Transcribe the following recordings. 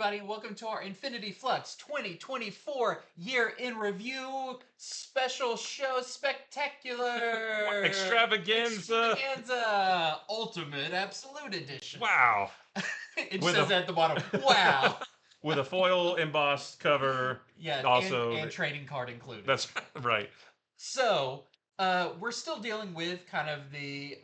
everybody, and welcome to our Infinity Flux 2024 year in review special show spectacular Extravaganza. ultimate absolute edition. Wow. It With says a at the bottom. Wow. with a foil embossed cover. Yeah, Also, and trading card included. that's right. So, we're still dealing with kind of the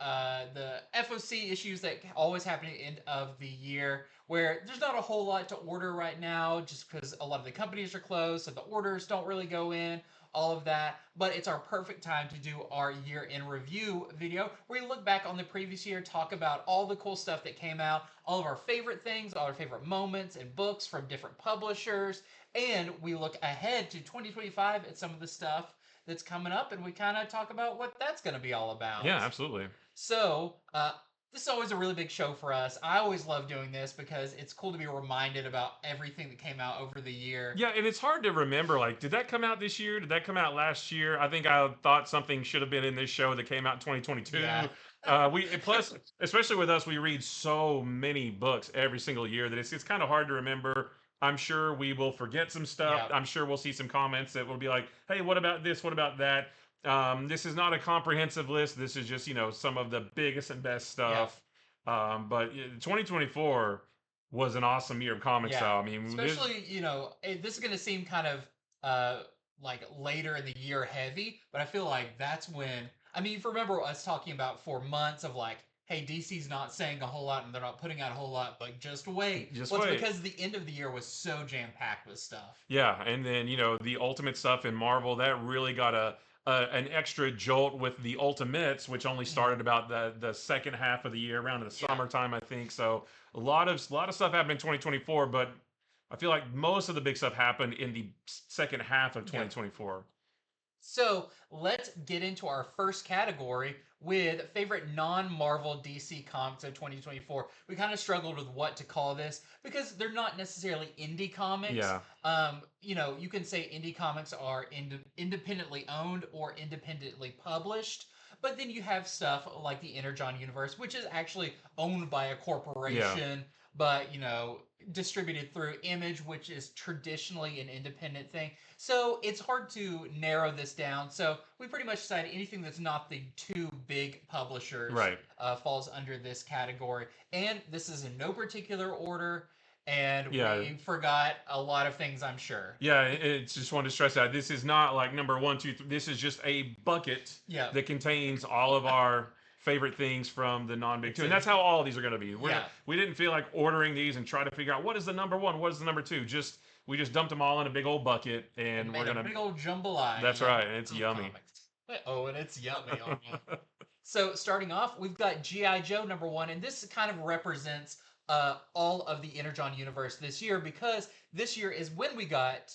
FOC issues that always happen at the end of the year, where there's not a whole lot to order right now, just because a lot of the companies are closed, so the orders don't really go in. All of that, but it's our perfect time to do our year in review video where we look back on the previous year, talk about all the cool stuff that came out, all of our favorite things, all our favorite moments and books from different publishers, and we look ahead to 2025 at some of the stuff that's coming up, and we kind of talk about what that's going to be all about. Yeah, absolutely. So, this is always a really big show for us. I always love doing this because it's cool to be reminded about everything that came out over the year. Yeah, and it's hard to remember. Like, did that come out this year? Did that come out last year? I think I thought something should have been in this show that came out in 2022. Yeah. We plus, especially with us, we read so many books every single year that it's kind of hard to remember. I'm sure we will forget some stuff. Yep. I'm sure we'll see some comments that will be like, "Hey, what about this? What about that?" This is not a comprehensive list. This is just some of the biggest and best stuff. But 2024 was an awesome year of comics. Yeah. Style. I mean, Especially, this is going to seem kind of uh, like later in the year heavy, but I feel like that's when, I mean, if you remember us talking about for months of like, hey, DC's not saying a whole lot and they're not putting out a whole lot, but just wait. Just well, wait. It's because the end of the year was so jam packed with stuff. Yeah, and then the Ultimate stuff in Marvel that really got an extra jolt with the Ultimates, which only started about the second half of the year, around the Yeah. summertime, I think. So a lot of stuff happened in 2024, but I feel like most of the big stuff happened in the second half of 2024. So let's get into our first category with favorite non-Marvel DC comics of 2024. We kind of struggled with what to call this because they're not necessarily indie comics. Yeah. You can say indie comics are independently owned or independently published. But then you have stuff like the Energon universe, which is actually owned by a corporation, but distributed through Image, which is traditionally an independent thing. So it's hard to narrow this down. So we pretty much decided anything that's not the two big publishers Right. Falls under this category. And this is in no particular order. And Yeah. we forgot a lot of things, I'm sure. Yeah, it's just wanted to stress that this is not like number 1, 2, 3. This is just a bucket Yeah. that contains all of our favorite things from the non-big two, and that's how all of these are going to be. We didn't feel like ordering these and try to figure out what is the number 1, what is the number 2. We just dumped them all in a big old bucket, and Made we're gonna a big old jambalaya. That's right, and it's yummy. Comics. Oh, and it's yummy. So starting off, we've got G.I. Joe number 1, and this kind of represents all of the Energon universe this year, because this year is when we got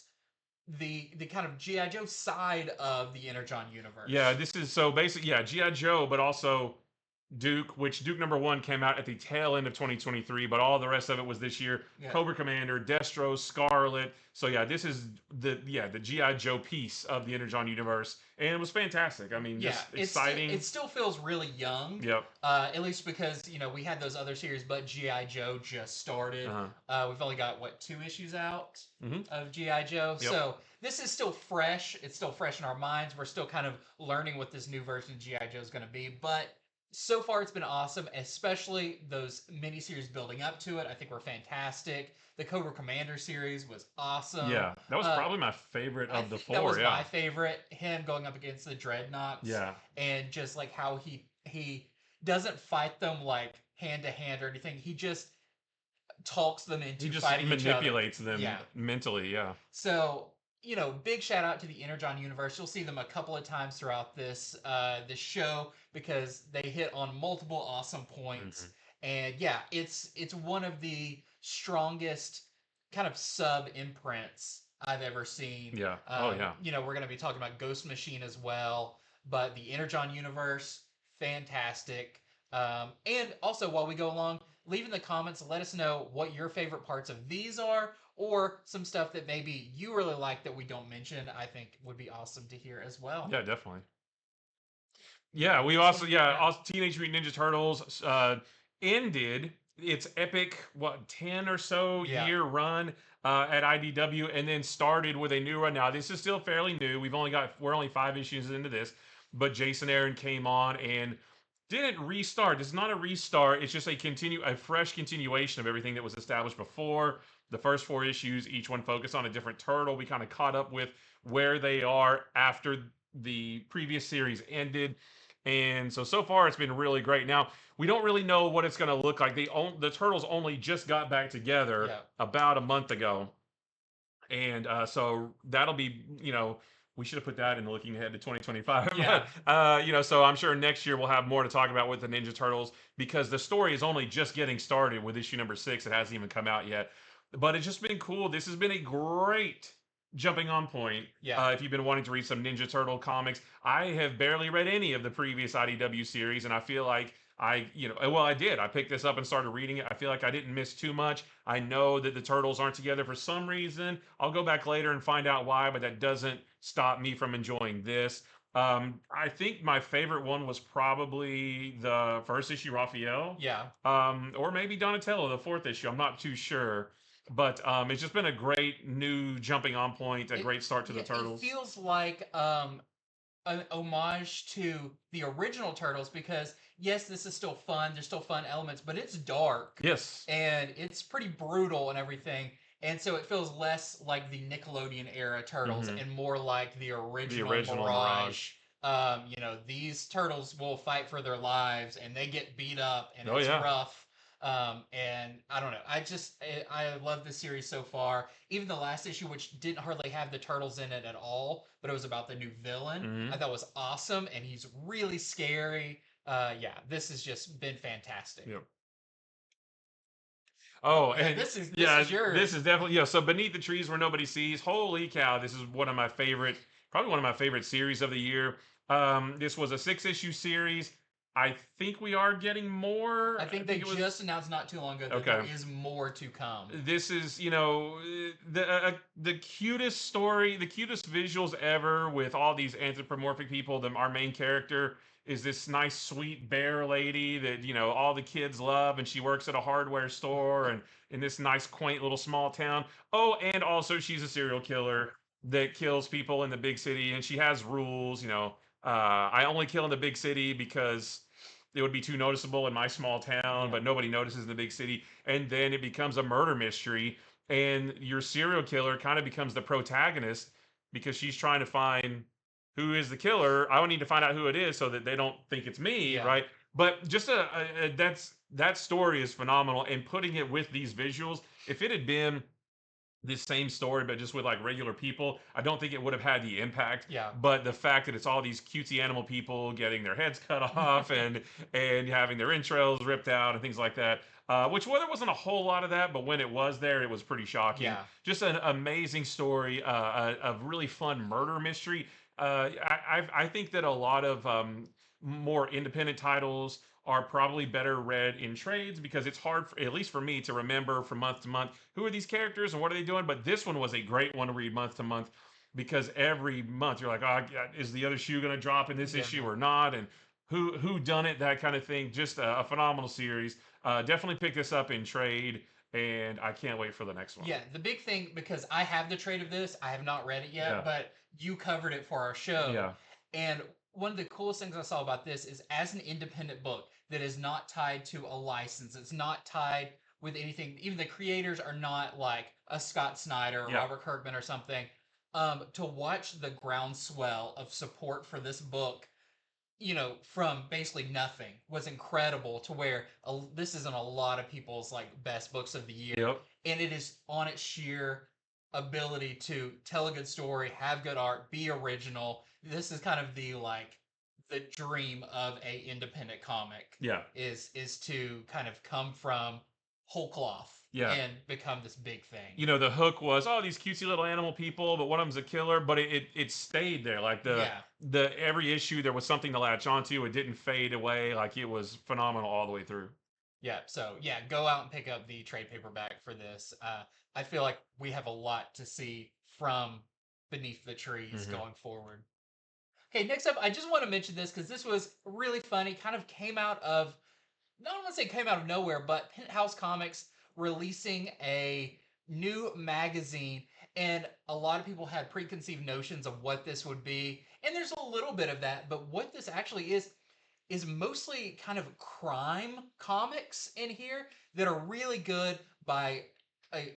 the kind of G.I. Joe side of the Energon universe. Yeah, this is so basically, G.I. Joe, but also Duke, which Duke number 1 came out at the tail end of 2023, but all the rest of it was this year. Yeah. Cobra Commander, Destro, Scarlet. So yeah, this is the G.I. Joe piece of the Energon universe, and it was fantastic. I mean, just exciting. It still feels really young. Yep. At least because we had those other series, but G.I. Joe just started. We've only got 2 issues out of G.I. Joe. Yep. So this is still fresh. It's still fresh in our minds. We're still kind of learning what this new version of G.I. Joe is going to be, but so far it's been awesome, especially those miniseries building up to it. I think were fantastic. The Cobra Commander series was awesome. Yeah, that was probably my favorite of the 4. That was my favorite. Him going up against the Dreadnoughts. Yeah. And just like how he doesn't fight them like hand to hand or anything. He just talks them into fighting each other. He just manipulates them mentally, yeah. So, big shout out to the Energon universe. You'll see them a couple of times throughout this show because they hit on multiple awesome points. And yeah, it's one of the strongest kind of sub imprints I've ever seen. Yeah. We're going to be talking about Ghost Machine as well, but the Energon universe, fantastic. And also, while we go along, leave in the comments, let us know what your favorite parts of these are, or some stuff that maybe you really like that we don't mention. I think would be awesome to hear as well. Yeah, definitely. Yeah, we also Teenage Mutant Ninja Turtles ended its epic, what, 10 or so Yeah. year run at IDW, and then started with a new run. Now this is still fairly new. We're only 5 issues into this, but Jason Aaron came on and didn't restart. It's not a restart. It's just a fresh continuation of everything that was established before. The first 4 issues, each one focused on a different turtle. We kind of caught up with where they are after the previous series ended. And so far it's been really great. Now, we don't really know what it's going to look like. The turtles only just got back together Yeah. about a month ago, and so that'll be, we should have put that in looking ahead to 2025. Yeah. But so I'm sure next year we'll have more to talk about with the Ninja Turtles, because the story is only just getting started with issue number 6. It hasn't even come out yet, but it's just been cool. This has been a great jumping on point. Yeah. If you've been wanting to read some Ninja Turtle comics, I have barely read any of the previous IDW series, and I feel like I did. I picked this up and started reading it. I feel like I didn't miss too much. I know that the turtles aren't together for some reason. I'll go back later and find out why, but that doesn't stop me from enjoying this. I think my favorite one was probably the first issue, Raphael, Yeah. or maybe Donatello, the fourth issue. I'm not too sure, but it's just been a great new jumping on point, a It great start to the yeah, it turtles. feels like an homage to the original Turtles, because yes, this is still fun. There's still fun elements, but it's dark Yes. and it's pretty brutal and everything. And so it feels less like the Nickelodeon era Turtles Hmm. and more like the The original original Mirage. Mirage. These turtles will fight for their lives and they get beat up and Oh it's yeah. rough. And I don't know. I love this series so far. Even the last issue, which didn't hardly have the turtles in it at all, but it was about the new villain. I Hmm. thought was awesome, and he's really scary. Yeah, this has just been fantastic. Yep. Oh Oh, yeah, and this yeah, is this yours. is definitely, yeah. So beneath the trees where nobody sees. Holy cow! This is probably one of my favorite series of the year. This was a 6 issue series. I think we are getting more. I I think they think it was just announced not too long ago that there okay. is more to come. This is, the cutest story, the cutest visuals ever, with all these anthropomorphic people. Our main character is this nice sweet bear lady that, all the kids love, and she works at a hardware store and in this nice quaint little small town. Oh, and also she's a serial killer that kills people in the big city, and she has rules. I only kill in the big city because it would be too noticeable in my small town, Yeah, but nobody notices in the big city. And then it becomes a murder mystery, and your serial killer kind of becomes the protagonist, because she's trying to find who is the killer. I would need to find out who it is so that they don't think it's me, yeah, right? But just that story is phenomenal, and putting it with these visuals. If it had been this same story but just with like regular people, I don't think it would have had the impact. yeah, But the fact that it's all these cutesy animal people getting their heads cut off and having their entrails ripped out and things like that, which, well, there wasn't a whole lot of that, but when it was there, it was pretty shocking. yeah, Just an amazing story, a really fun murder mystery. I think that a lot of more independent titles are probably better read in trades, because it's hard, at least for me, to remember from month to month who are these characters and what are they doing. But this one was a great one to read month to month, because every month you're like, oh, is the other shoe going to drop in this yeah. issue or not? And who done it, that kind of thing. Just a phenomenal series. Definitely pick this up in trade, and I can't wait for the next one. Yeah, the big thing, because I have the trade of this, I have not read it yet, Yeah. but you covered it for our show. Yeah. And one of the coolest things I saw about this is, as an independent book that is not tied to a license, it's not tied with anything, even the creators are not like a Scott Snyder or Yeah. Robert Kirkman or something. To watch the groundswell of support for this book, from basically nothing, was incredible, to where this is in a lot of people's like best books of the year, Yep. and it is on its sheer ability to tell a good story, have good art, be original. This is kind of the dream of a independent comic, Yeah. is to kind of come from whole cloth Yeah. and become this big thing. The hook was, oh, these cutesy little animal people, but one of them's a killer. But it stayed there. Like Yeah. the every issue there was something to latch onto. It didn't fade away. Like, it was phenomenal all the way through. Yeah, so yeah, go out and pick up the trade paperback for this. I feel like we have a lot to see from Beneath the Trees Hmm. going forward. Okay, next up, I just want to mention this because this was really funny. Kind of came out of not want to say came out of nowhere, but Penthouse Comics releasing a new magazine, and a lot of people had preconceived notions of what this would be, and there's a little bit of that, but what this actually is mostly kind of crime comics in here that are really good by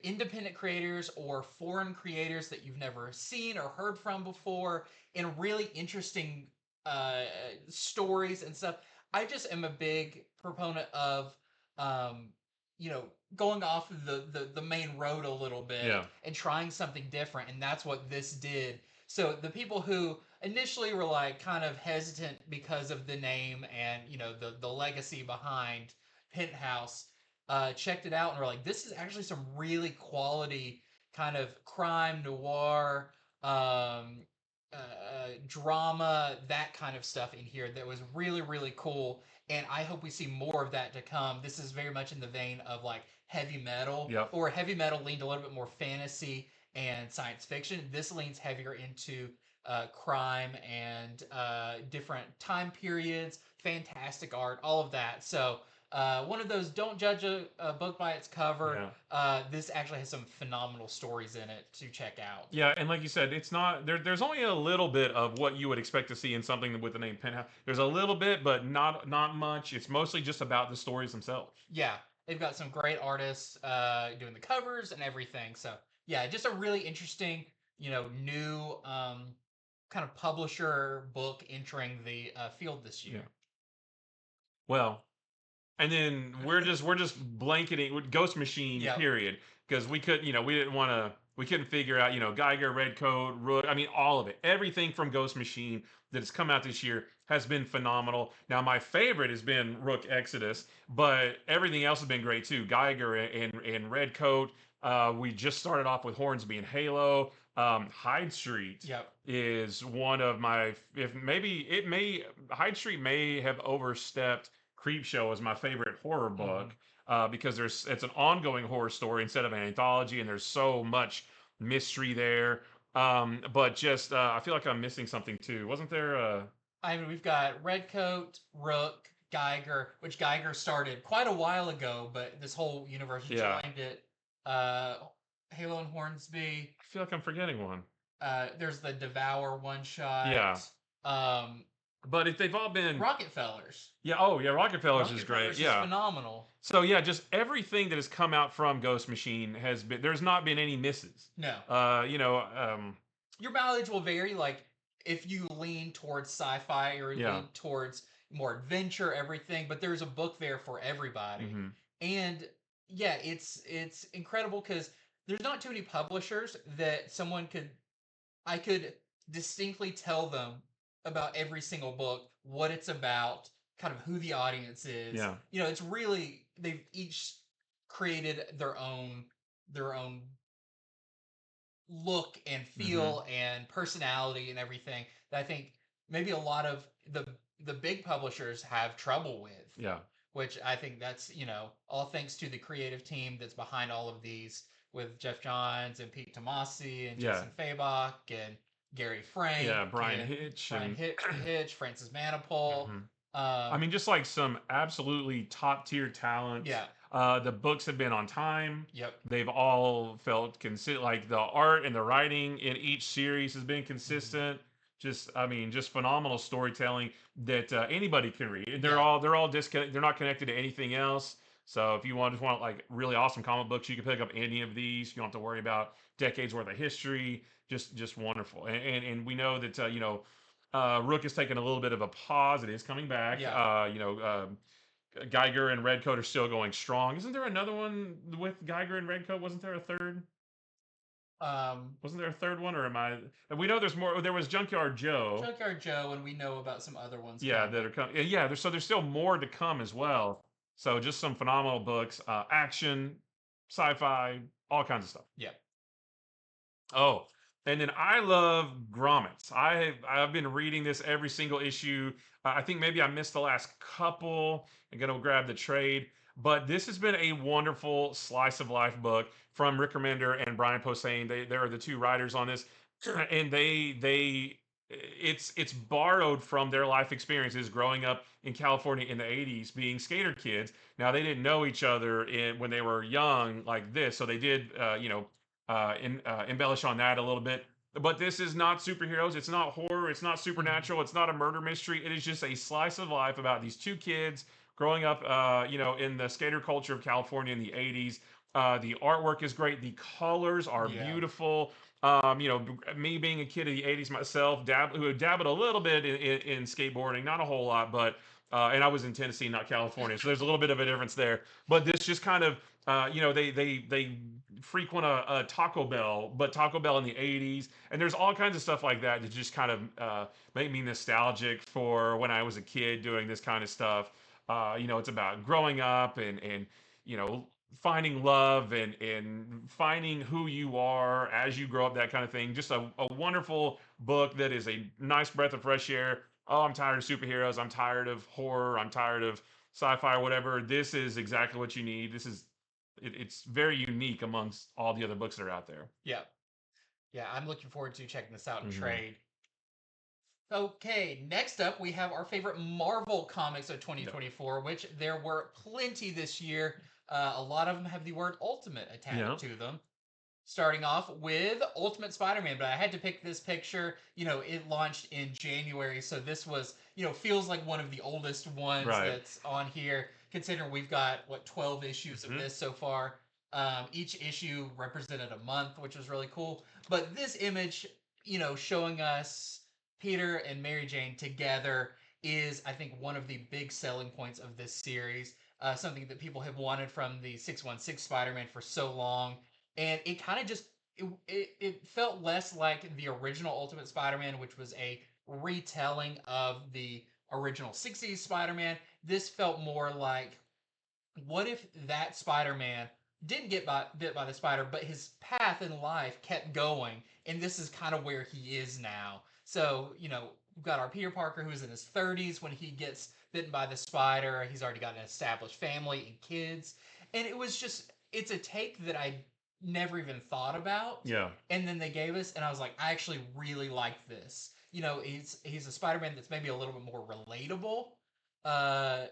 independent creators or foreign creators that you've never seen or heard from before, and really interesting uh, stories and stuff. I just am a big proponent of, um, you know, going off of the main road a little bit Yeah. and trying something different, and that's what this did. So the people who initially were like kind of hesitant because of the name and the legacy behind Penthouse, checked it out and were like, this is actually some really quality kind of crime noir, drama, that kind of stuff in here that was really really cool. And I hope we see more of that to come. This is very much in the vein of like heavy metal, Yep. or heavy metal leaned a little bit more fantasy and science fiction. This leans heavier into crime and different time periods, fantastic art, all of that. So one of those, don't judge a book by its cover. Yeah. This actually has some phenomenal stories in it to check out. Yeah, and like you said, it's not there. There's only a little bit of what you would expect to see in something with the name Penthouse. There's a little bit, but not much. It's mostly just about the stories themselves. Yeah, they've got some great artists doing the covers and everything. So yeah, just a really interesting, new kind of publisher book entering the field this year. Yeah. Well, and then we're just blanketing with Ghost Machine, Yep. period, because we didn't want to, we couldn't figure out, Geiger, Red Coat, Rook. I mean, all of it, everything from Ghost Machine that has come out this year has been phenomenal. Now, my favorite has been Rook Exodus, but everything else has been great too. Geiger and Red Coat. We just started off with Hornsby and Halo. Hyde Street Yep. is one of my, if maybe it may Hyde Street may have overstepped Creepshow as my favorite horror book, because it's an ongoing horror story instead of an anthology, and there's so much mystery there. But just I feel like I'm missing something too. Wasn't there? I mean, we've got Redcoat, Rook, Geiger, which Geiger started quite a while ago, but this whole universe Yeah, joined it. Uh, Halo and Hornsby. I feel like I'm forgetting one. There's the Devour one Yeah, shot. Um, but if they've all been, Rockefellers. yeah. Oh yeah, Rockefellers is great. Rockefellers is Yeah. phenomenal. So yeah, just everything that has come out from Ghost Machine has been. There's not been any misses. No, You know, your mileage will vary. Like if you lean towards sci-fi or yeah. lean towards more adventure, everything. But there's a book there for everybody, Hmm. and yeah, it's incredible because there's not too many publishers that I could distinctly tell them about every single book, what it's about, kind of who the audience is. Yeah. It's really, they've each created their own look and Hmm. feel and personality and everything that I think maybe a lot of the big publishers have trouble with. Yeah. Which I think that's, all thanks to the creative team that's behind all of these, with Jeff Johns and Pete Tomasi and Yeah. Jason Fabok and Gary Frank Yeah. Brian and Hitch Brian and. Hitch, Francis Manipul. Mhm. I Um, mean, just like some absolutely top tier talent. yeah, The books have been on time. yep. They've all felt consistent. Like the art and the writing in each series has been Mhm. consistent. Just, I mean, just phenomenal storytelling that anybody can read. And Yeah, they're all disconnected. They're not connected to anything else. So if you just want like really awesome comic books, you can pick up any of these. You don't have to worry about decades worth of history. Just wonderful. And we know that Rook has taken a little bit of a pause. It is coming back. yeah. Geiger and Redcoat are still going strong. Isn't there another one with Geiger and Redcoat? Wasn't there a third? Um, Wasn't there a third one, or am I? And we know there's more. There was Junkyard Joe. Junkyard Joe, and we know about some other ones Yeah, that coming. are coming. Yeah, there's still more to come as well. So just some phenomenal books, action, sci-fi, all kinds of stuff. Yeah. Oh, and then I love grommets. I've been reading this every single issue. I think maybe I missed the last couple. I'm gonna grab the trade, but this has been a wonderful slice of life book from Rick Remender and Brian Posehn. They are the two writers on this, and they it's borrowed from their life experiences growing up in California in the 80s being skater kids. Now they didn't know each other when they were young like this, so they did embellish on that a little bit. But this is not superheroes, it's not horror, it's not Mhm. supernatural, it's not a murder mystery. It is just a slice of life about these two kids growing up in the skater culture of California in the 80s. The artwork is great, the colors are Yeah. beautiful. Me being a kid of the 80s myself, who dabbled a little bit in skateboarding, not a whole lot, but and I was in Tennessee, not California, so there's a little bit of a difference there. But this just kind of, they frequent a Taco Bell, but Taco Bell in the 80s, and there's all kinds of stuff like that that just kind of make me nostalgic for when I was a kid doing this kind of stuff. It's about growing up and you know finding love and finding who you are as you grow up, that kind of thing. Just a wonderful book that is a nice breath of fresh air. Oh, I'm tired of superheroes, I'm tired of horror, I'm tired of sci-fi or whatever. This is exactly what you need. It's very unique amongst all the other books that are out there. Yeah. Yeah, I'm looking forward to checking this out in Hmm. trade. Okay, next up we have our favorite Marvel comics of Yep. 2024, which there were plenty this year. A lot of them have the word Ultimate attached Yeah. to them. Starting off with Ultimate Spider-Man, but I had to pick this picture. It launched in January, so this was, feels like one of the oldest ones Right. that's on here, considering we've got, what, 12 issues of Hmm. this so far. Each issue represented a month, which was really cool. But this image, showing us Peter and Mary Jane together is, I think, one of the big selling points of this series. Something that people have wanted from the 616 Spider-Man for so long, and it kind of just it felt less like the original Ultimate Spider-Man, which was a retelling of the original 60s Spider-Man. This felt more like, what if that Spider-Man didn't get bit by the spider, but his path in life kept going, and this is kind of where he is now. So, we've got our Peter Parker who's in his 30s when he gets bitten by the spider. He's already got an established family and kids. And it's a take that I never even thought about. Yeah. And then they gave us, and I was like, I actually really like this. He's a Spider Man that's maybe a little bit more relatable. Uh,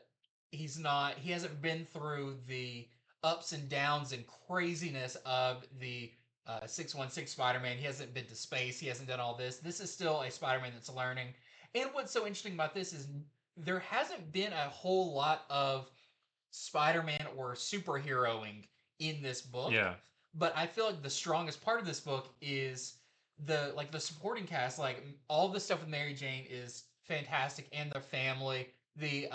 he hasn't been through the ups and downs and craziness of the 616 Spider-Man. He hasn't been to space. He hasn't done all this. This is still a Spider-Man that's learning. And what's so interesting about this is there hasn't been a whole lot of Spider-Man or superheroing in this book, Yeah. but I feel like the strongest part of this book is the supporting cast. Like, all the stuff with Mary Jane is fantastic, and their family. The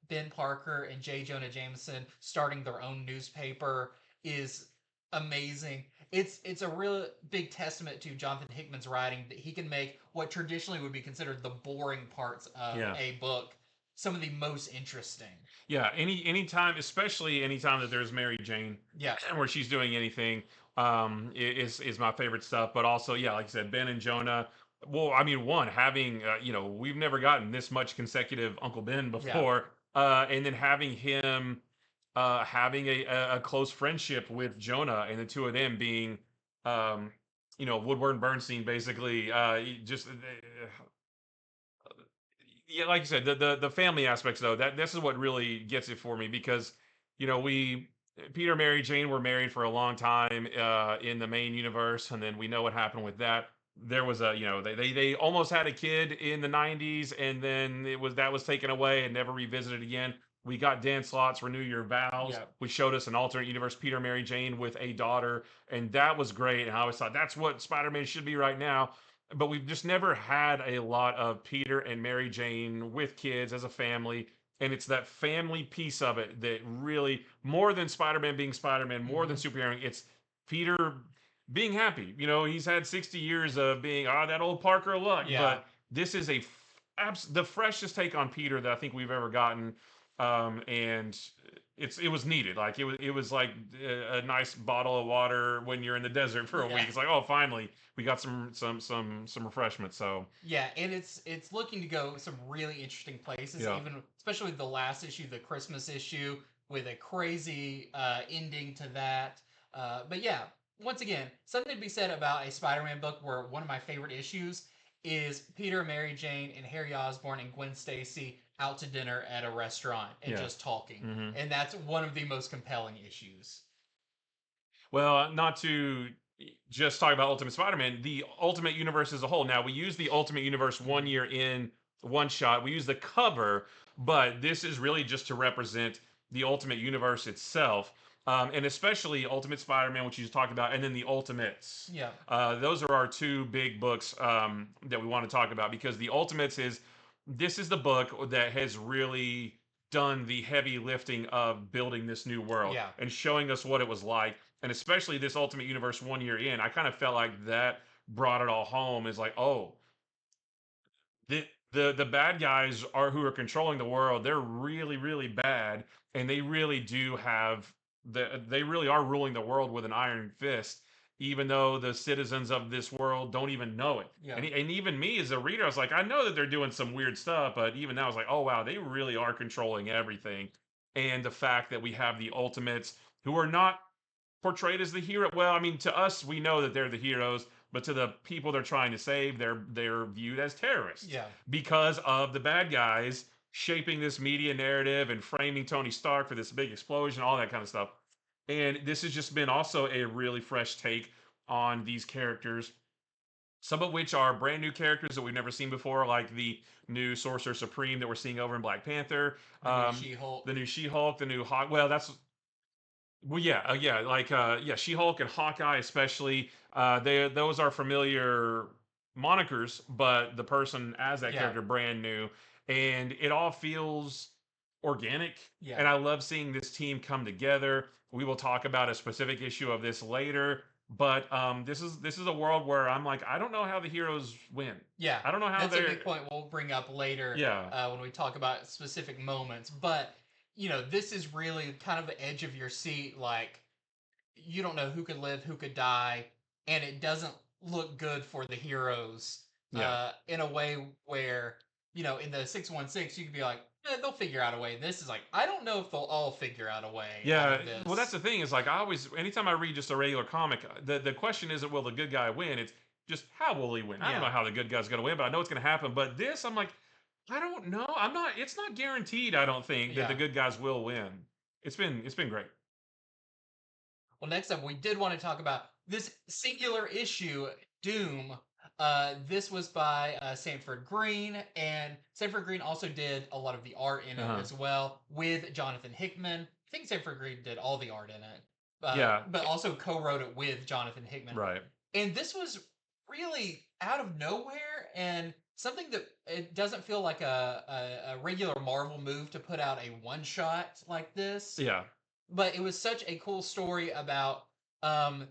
Ben Parker and J. Jonah Jameson starting their own newspaper is amazing. It's a real big testament to Jonathan Hickman's writing that he can make what traditionally would be considered the boring parts of Yeah. a book some of the most interesting. Yeah, anytime, especially anytime that there's Mary Jane, Yeah, where she's doing anything, is my favorite stuff. But also, yeah, like I said, Ben and Jonah. Well, I mean, one having we've never gotten this much consecutive Uncle Ben yeah, before, and then having him having a close friendship with Jonah, and the two of them being Woodward and Bernstein, basically, just yeah, like you said, the family aspects though, that this is what really gets it for me because we Peter and Mary Jane were married for a long time in the main universe, and then we know what happened with that. There was they almost had a kid in the 90s, and then that was taken away and never revisited again. We got Dan Slott's Renew Your Vows, yeah. which showed us an alternate universe Peter and Mary Jane with a daughter, and that was great. And I always thought that's what Spider-Man should be right now, but we've just never had a lot of Peter and Mary Jane with kids as a family. And it's that family piece of it that really, more than Spider Man being Spider Man, more than Mm-hmm. superhero, it's Peter being happy. He's had 60 years of being, that old Parker luck. Yeah, But this is the freshest take on Peter that I think we've ever gotten. And it was needed. Like it was like a nice bottle of water when you're in the desert for a yeah, week. It's like, oh, finally we got some refreshment. So yeah. And it's looking to go some really interesting places. yeah, Even especially the last issue, the Christmas issue, with a crazy ending to that. But yeah, once again, something to be said about a Spider-Man book where one of my favorite issues is Peter, Mary Jane, and Harry Osborn and Gwen Stacy out to dinner at a restaurant and Yeah. just talking. Hmm. And that's one of the most compelling issues. Well, not to just talk about Ultimate Spider-Man, the Ultimate Universe as a whole. Now we use the Ultimate Universe one year in one shot. We use the cover, but this is really just to represent the Ultimate Universe itself, and especially Ultimate Spider-Man, which you just talked about, and then the Ultimates. Yeah. Those are our two big books that we want to talk about because the Ultimates is this is the book that has really done the heavy lifting of building this new world Yeah. and showing us what it was like, and especially this Ultimate Universe one year in, I kind of felt like that brought it all home. Is like, oh, the bad guys are who are controlling the world. They're really really bad, and they really do have they really are ruling the world with an iron fist. Even though the citizens of this world don't even know it, Yeah. and even me as a reader, I was like, I know that they're doing some weird stuff, but even now, I was like, oh wow, they really are controlling everything. And the fact that we have the Ultimates who are not portrayed as the hero. Well, I mean, to us, we know that they're the heroes, but to the people they're trying to save, they're viewed as terrorists Yeah. because of the bad guys shaping this media narrative and framing Tony Stark for this big explosion, all that kind of stuff. And this has just been also a really fresh take on these characters. Some of which are brand new characters that we've never seen before, like the new Sorcerer Supreme that we're seeing over in Black Panther, The new She-Hulk. the new She-Hulk, the new Hawk. Well, that's well, yeah, yeah, like yeah, She-Hulk and Hawkeye especially. Those are familiar monikers, but the person as that Yeah. character brand new, and it all feels organic. Yeah. And I love seeing this team come together. We will talk about a specific issue of this later, but this is a world where I'm like, I don't know how the heroes win. Yeah. I don't know how That's a they're. big point we'll bring up later Yeah, when we talk about specific moments. But, this is really kind of the edge of your seat. Like, you don't know who could live, who could die, and it doesn't look good for the heroes yeah. in a way where, in the 616, you could be like, they'll figure out a way. This is like, I don't know if they'll all figure out a way out Yeah, of well, that's this. the thing is like I always, anytime I read just a regular comic, the question isn't will the good guy win? It's just how will he win? I don't Yeah. know how the good guy's going to win, but I know it's going to happen. But this, I'm like, I don't know. I'm not. It's not guaranteed. I don't think that the Yeah. good guys will win. It's been great. Well, next up, we did want to talk about this singular issue, Doom. This was by Sanford Green, and Sanford Green also did a lot of the art in it Uh-huh. as well with Jonathan Hickman. I think Sanford Green did all the art in it, Yeah. but also co-wrote it with Jonathan Hickman. Right. And this was really out of nowhere and something that it doesn't feel like a regular Marvel move to put out a one shot like this, Yeah. but it was such a cool story about um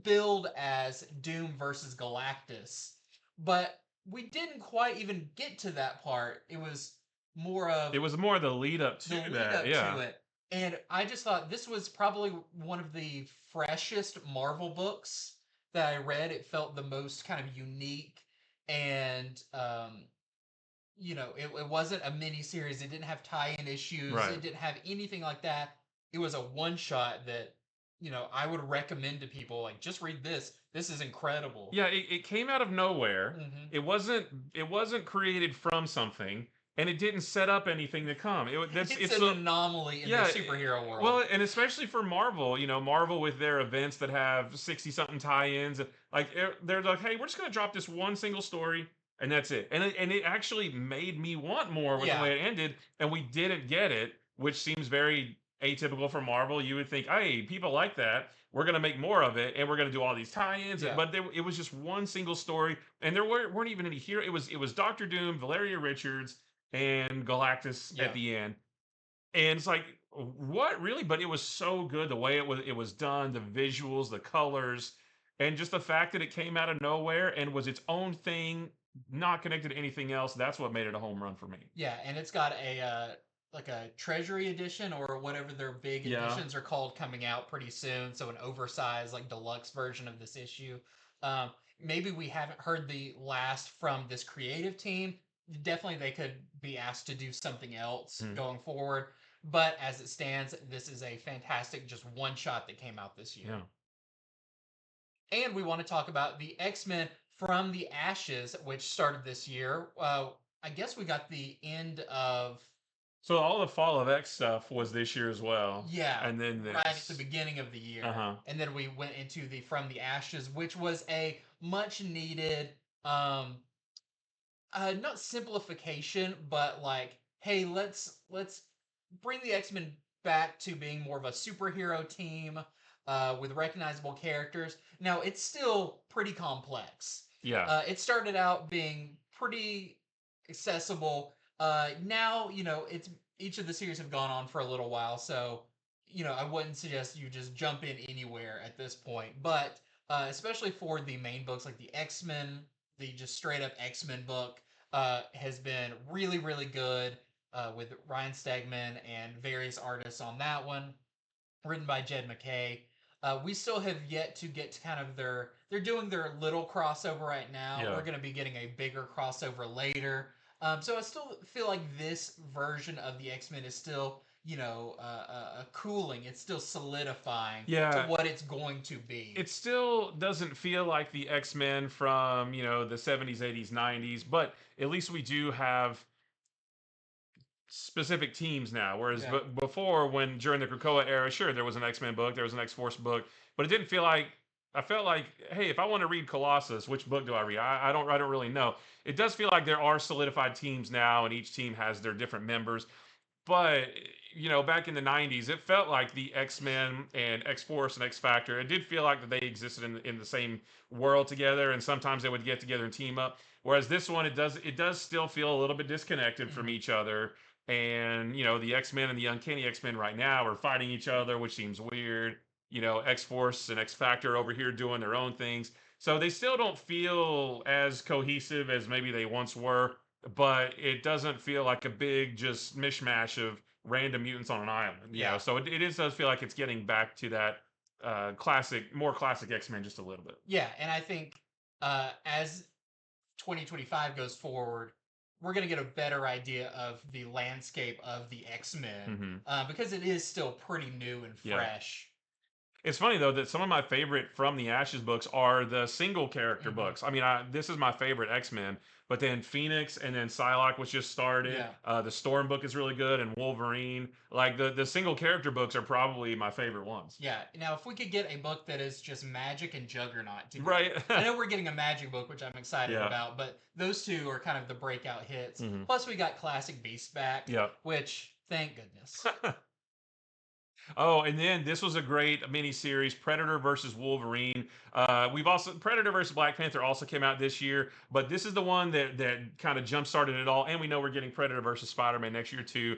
build as Doom versus Galactus. But we didn't quite even get to that part. It was more of It was more the lead up the to lead that. up Yeah. to it. And I just thought this was probably one of the freshest Marvel books that I read. It felt the most kind of unique and it wasn't a mini series. It didn't have tie-in issues. Right. It didn't have anything like that. It was a one shot that I would recommend to people. Like, just read this. This is incredible. Yeah. It came out of nowhere. Hmm. It wasn't created from something, and it didn't set up anything to come. It's It's an a anomaly in the yeah, superhero world. well, and especially for Marvel, Marvel with their events that have 60 something tie-ins, like they're like, hey, we're just gonna drop this one single story and that's it. And it actually made me want more with the Yeah, way it ended, and we didn't get it, which seems very atypical for Marvel. You would think, hey, people like that. We're gonna make more of it, and we're gonna do all these tie-ins. yeah, But it was just one single story, and there weren't even any hero. It was Doctor Doom, Valeria Richards, and Galactus yeah, at the end, and it's like, what really? But it was so good the way it was done, the visuals, the colors, and just the fact that it came out of nowhere and was its own thing, not connected to anything else. That's what made it a home run for me. yeah. And it's got a like a treasury edition or whatever their big Yeah. editions are called coming out pretty soon. So an oversized like deluxe version of this issue. Maybe we haven't heard the last from this creative team. Definitely, they could be asked to do something else Hmm. going forward. But as it stands, this is a fantastic just one shot that came out this year. Yeah. And we want to talk about the X Men From the Ashes, which started this year. I guess we got the end of, So all the Fall of X stuff was this year as well, yeah, and then right at the this. beginning of the Uh year, huh. and then we went into the From the Ashes, which was a much needed, um, not simplification, but like, hey, let's bring the X-Men back to being more of a superhero team with recognizable characters. Now it's still pretty complex. Yeah. It started out being pretty accessible. Now it's each of the series have gone on for a little while, so I wouldn't suggest you just jump in anywhere at this point. But especially for the main books like the X-Men, the just straight up X-Men book has been really, really good with Ryan Stegman and various artists on that one, written by Jed McKay. We still have yet to get to kind of they're doing their little crossover right now. Yeah. We're going to be getting a bigger crossover later. So I still feel like this version of the X-Men is still, cooling. It's still solidifying to Yeah. what it's going to be. It still doesn't feel like the X-Men from, the 70s, 80s, 90s, but at least we do have specific teams now. Whereas Yeah. before, when during the Krakoa era, sure, there was an X-Men book, there was an X-Force book, but it didn't feel like I felt like, hey, if I want to read Colossus, which book do I read? I don't really know. It does feel like there are solidified teams now, and each team has their different members. But back in the '90s, it felt like the X-Men and X-Force and X-Factor. It did feel like that they existed in the same world together, and sometimes they would get together and team up. Whereas this one, it does still feel a little bit disconnected from Mm-hmm. each other. And the X-Men and the Uncanny X-Men right now are fighting each other, which seems weird. X-Force and X-Factor over here doing their own things. So they still don't feel as cohesive as maybe they once were, but it doesn't feel like a big just mishmash of random mutants on an island. Yeah. So does feel like it's getting back to that more classic X-Men just a little bit. Yeah, and I think as 2025 goes forward, we're going to get a better idea of the landscape of the X-Men Mm-hmm. because it is still pretty new and Yeah. fresh. It's funny though that some of my favorite from the Ashes books are the single character Mm-hmm. books. I mean, this is my favorite X-Men, but then Phoenix and then Psylocke was just started. Yeah. The Storm book is really good, and Wolverine. Like the single character books are probably my favorite ones. Yeah. Now, if we could get a book that is just Magic and Juggernaut together. Right. I know we're getting a Magic book, which I'm excited Yeah. about, but those two are kind of the breakout hits. Mhm. Plus, we got Classic Beast back, Yeah. which, thank goodness. Oh, and then this was a great mini series, Predator versus Wolverine. We've also Predator versus Black Panther also came out this year, but this is the one that kind of jump started it all. And we know we're getting Predator versus Spider-Man next year too.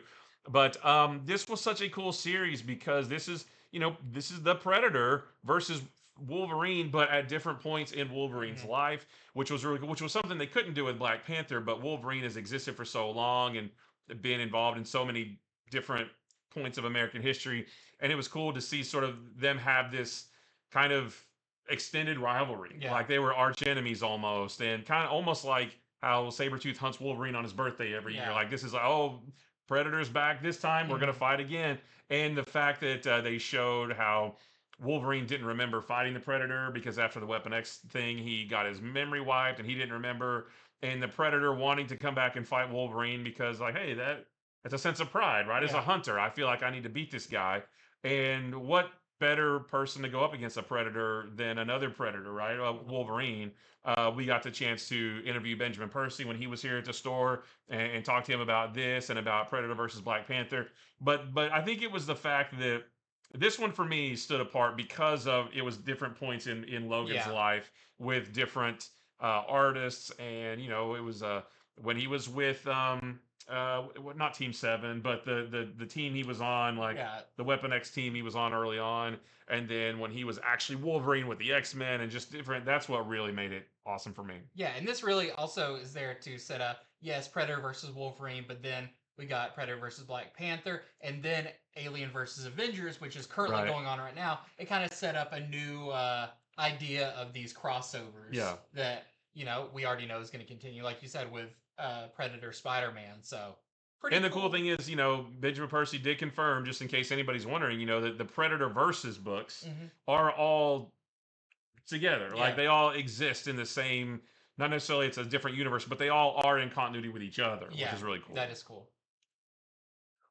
But this was such a cool series because this is the Predator versus Wolverine, but at different points in Wolverine's Mhm. life, which was really cool, which was something they couldn't do with Black Panther. But Wolverine has existed for so long and been involved in so many different points of American history, and it was cool to see sort of them have this kind of extended rivalry. Yeah. Like they were arch enemies almost, and kind of almost like how Sabretooth hunts Wolverine on his birthday every year. Yeah. Like this is like, oh, Predator's back this time. We're gonna Mhm. fight again. And the fact that they showed how Wolverine didn't remember fighting the Predator because after the Weapon X thing, he got his memory wiped and he didn't remember. And the Predator wanting to come back and fight Wolverine because, like, hey, that's a sense of pride, right? As a Yeah. hunter, I feel like I need to beat this guy. And what better person to go up against a Predator than another Predator, right? Wolverine. We got the chance to interview Benjamin Percy when he was here at the store and talk to him about this and about Predator versus Black Panther. But I think it was the fact that this one for me stood apart because of it was different points in Logan's Yeah. life with different artists, and it was when he was with not Team Seven, but the team he was on, like Yeah. the Weapon X team he was on early on, and then when he was actually Wolverine with the X-Men and just different. That's what really made it awesome for me. Yeah, and this really also is there to set up, yes, Predator versus Wolverine, but then we got Predator versus Black Panther, and then Alien versus Avengers, which is currently Right. going on right now. It kind of set up a new idea of these crossovers Yeah. that, we already know is going to continue, like you said, with Predator Spider-Man. So, pretty And the cool. cool thing is, Benjamin Percy did confirm, just in case anybody's wondering, that the Predator versus books Mhm. are all together. Yeah. Like they all exist in the same not necessarily it's a different universe, but they all are in continuity with each other, which Yeah, is really that cool. is cool.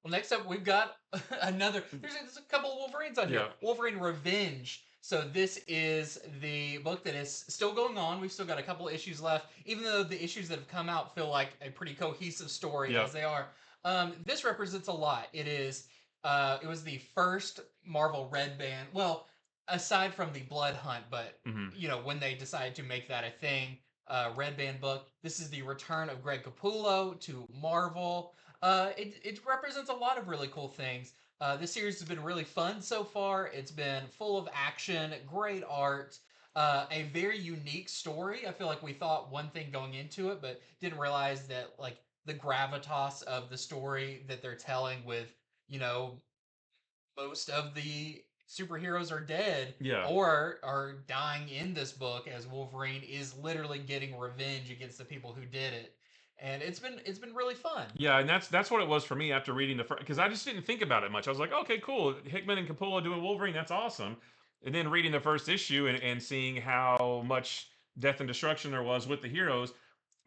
Well, next up we've got another. There's a couple of Wolverines on here. Yeah. Wolverine Revenge. So this is the book that is still going on. We've still got a couple of issues left, even though the issues that have come out feel like a pretty cohesive story Yeah. as they are. This represents a lot. It is. It was the first Marvel Red Band. Well, aside from the Blood Hunt, but Hmm. when they decided to make that a thing, Red Band book. This is the return of Greg Capullo to Marvel. It represents a lot of really cool things. This series has been really fun so far. It's been full of action, great art, a very unique story. I feel like we thought one thing going into it, but didn't realize that like the gravitas of the story that they're telling with you know most of the superheroes are dead Yeah. or are dying in this book as Wolverine is literally getting revenge against the people who did it. And it's been really fun. Yeah, and that's what it was for me after reading the first, because I just didn't think about it much. I was like, okay, cool, Hickman and Capullo doing Wolverine, that's awesome. And then reading the first issue and seeing how much death and destruction there was with the heroes,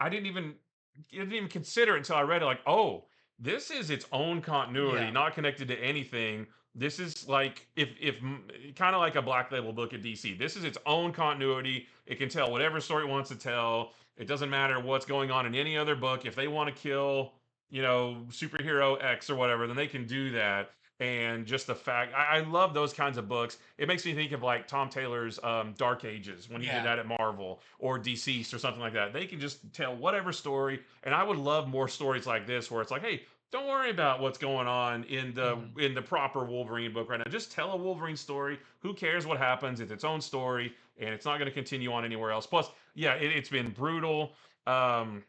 I didn't even consider it until I read it. Like, oh, this is its own continuity, Yeah. not connected to anything. This is like if kind of like a Black Label book at DC. This is its own continuity. It can tell whatever story it wants to tell. It doesn't matter what's going on in any other book. If they want to kill, superhero X or whatever, then they can do that. And just the fact, I love those kinds of books. It makes me think of like Tom Taylor's Dark Ages when he did Yeah. that at Marvel, or Deceased or something like that. They can just tell whatever story, and I would love more stories like this where it's like, hey, don't worry about what's going on in the Hmm. in the proper Wolverine book right now. Just tell a Wolverine story. Who cares what happens? It's its own story, and it's not going to continue on anywhere else. Plus, yeah, it's been brutal. Um,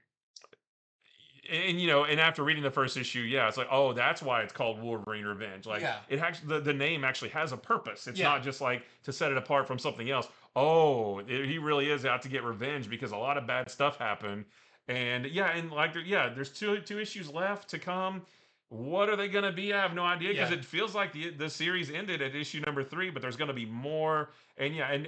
and after reading the first issue, yeah, it's like, oh, that's why it's called Wolverine Revenge. Like, Yeah. it actually, the name actually has a purpose. It's Yeah. not just like to set it apart from something else. Oh, he really is out to get revenge because a lot of bad stuff happened. And yeah, and like, yeah, there's two issues left to come. What are they going to be? I have no idea, because Yeah. it feels like the series ended at issue number 3, but there's going to be more. And yeah, and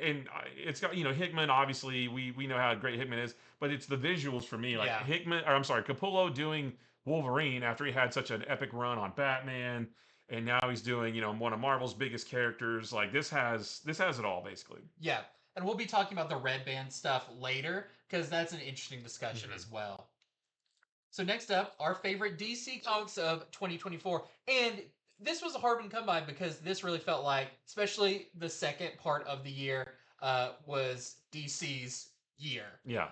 it's got, Hickman. Obviously, we know how great Hickman is, but it's the visuals for me. Like Yeah. Hickman, or I'm sorry, Capullo doing Wolverine after he had such an epic run on Batman, and now he's doing one of Marvel's biggest characters. Like, this has it all basically. Yeah. And we'll be talking about the red band stuff later because that's an interesting discussion Hmm. as well. So next up, our favorite DC comics of 2024. And this was a hard one to come by because this really felt like, especially the second part of the year, was DC's year. Yeah,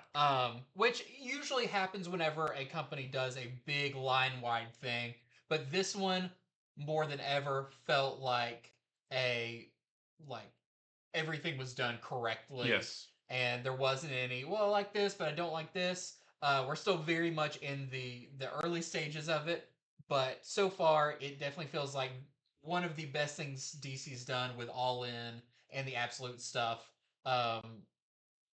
Which usually happens whenever a company does a big line wide thing. But this one, more than ever, felt a like everything was done correctly yes, and there wasn't any well I like this but I don't like this. We're still very much in the early stages of it, but so far it definitely feels like one of the best things DC's done with All In and the Absolute stuff, um,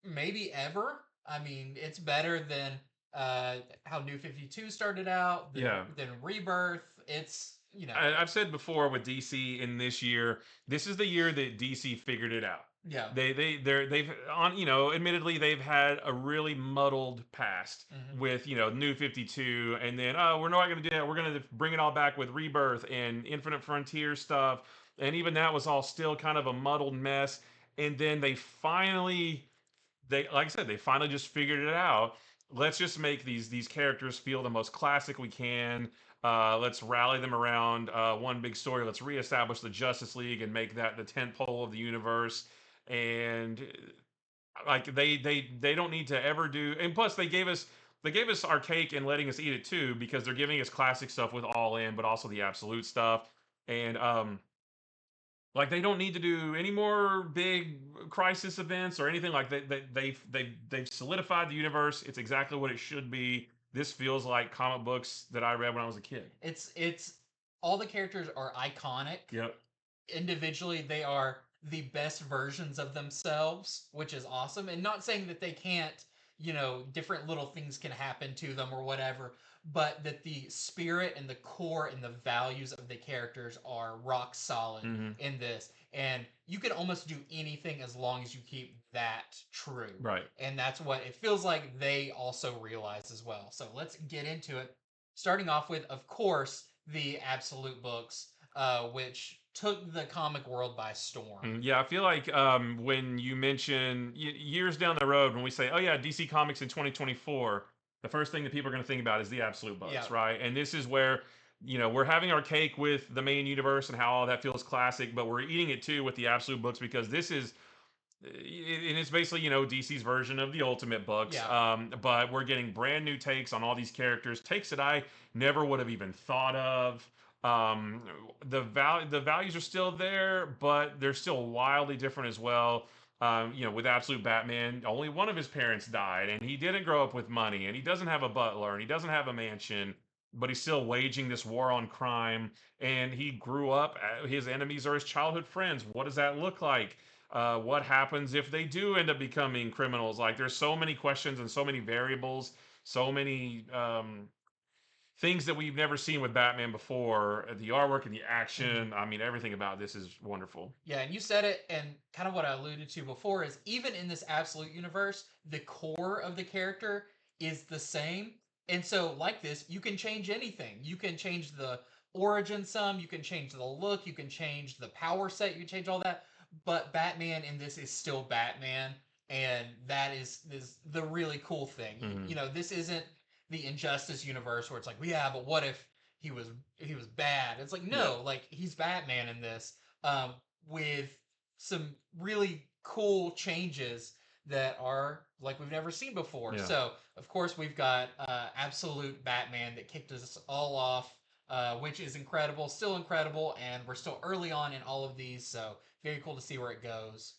maybe ever. I mean, it's better than how New 52 started out, yeah. than Rebirth. It's I've said before with DC in this year, this is the year that DC figured it out. yeah. They've on admittedly they've had a really muddled past Hmm. with New 52, and then we're not going to do that. We're going to bring it all back with Rebirth and Infinite Frontier stuff, and even that was all still kind of a muddled mess. And then they like I said, they finally just figured it out. Let's just make these characters feel the most classic we can. Let's rally them around one big story. Let's reestablish the Justice League and make that the tent pole of the universe. And like they don't need to ever do. And plus, they gave us our cake and letting us eat it too, because they're giving us classic stuff with All In, but also the Absolute stuff. And like, they don't need to do any more big crisis events or anything like that. They've solidified the universe. It's exactly what it should be. This feels like comic books that I read when I was a kid. It's all the characters are iconic. Yep. Individually, they are the best versions of themselves, which is awesome. And not saying that they can't, different little things can happen to them or whatever. but that the spirit and the core and the values of the characters are rock solid Hmm. in this. And you can almost do anything as long as you keep that true. Right. And that's what it feels like they also realize as well. So let's get into it. Starting off with, of course, the Absolute books, which took the comic world by storm. Yeah, I feel like when you mention years down the road, when we say, "Oh yeah, DC Comics in 2024," the first thing that people are going to think about is the Absolute Yeah. books, right? And this is where we're having our cake with the main universe and how all that feels classic, but we're eating it too with the Absolute books because this is and it's basically DC's version of the Ultimate books. Yeah. But we're getting brand new takes on all these characters, takes that I never would have even thought of. Um, the values are still there, but they're still wildly different as well. With Absolute Batman, only one of his parents died, and he didn't grow up with money, and he doesn't have a butler, and he doesn't have a mansion, but he's still waging this war on crime. And he grew up; his enemies are his childhood friends. What does that look like? What happens if they do end up becoming criminals? Like, there's so many questions and so many variables, so many things that we've never seen with Batman before. The artwork and the action. I mean, everything about this is wonderful. Yeah, and you said it, and kind of what I alluded to before is even in this absolute universe, the core of the character is the same. And so, like this, you can change anything. You can change the origin some, you can change the look, you can change the power set, you can change all that. But Batman in this is still Batman, and that is the really cool thing. Hmm. This isn't the Injustice universe where it's like, yeah, but what if he was bad? It's like Yeah. no, like he's Batman in this. Um, with some really cool changes that are like we've never seen before. Yeah. So, of course, we've got Absolute Batman that kicked us all off, which is incredible, still incredible, and we're still early on in all of these. So, very cool to see where it goes.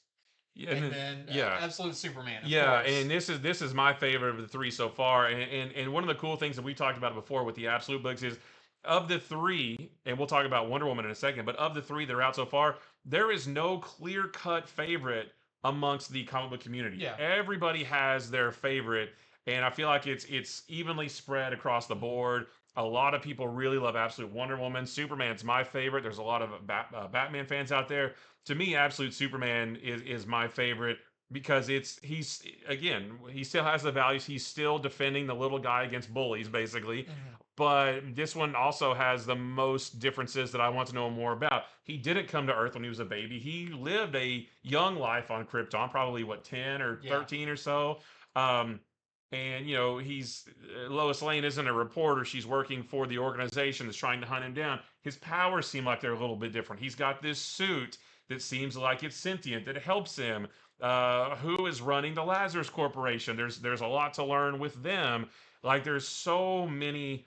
Yeah. And And then, then yeah. Absolute Superman, of Yeah, course. and this is my favorite of the three so far. And one of the cool things that we talked about before with the Absolute books is of the three, and we'll talk about Wonder Woman in a second, but of the three that are out so far, there is no clear cut favorite amongst the comic book community. Yeah. Everybody has their favorite, and I feel like it's evenly spread across the board. A lot of people really love Absolute Wonder Woman. Superman's my favorite. There's a lot of Batman fans out there. To me, Absolute Superman is my favorite because he's again, he still has the values. He's still defending the little guy against bullies, basically. Mm-hmm. But this one also has the most differences that I want to know more about. He didn't come to Earth when he was a baby. He lived a young life on Krypton, probably what 10 or 13 or so. Um, and he's Lois Lane isn't a reporter. She's working for the organization that's trying to hunt him down. His powers seem like they're a little bit different. He's got this suit that seems like it's sentient, that helps him. Who is running the Lazarus Corporation? There's a lot to learn with them. Like, there's so many.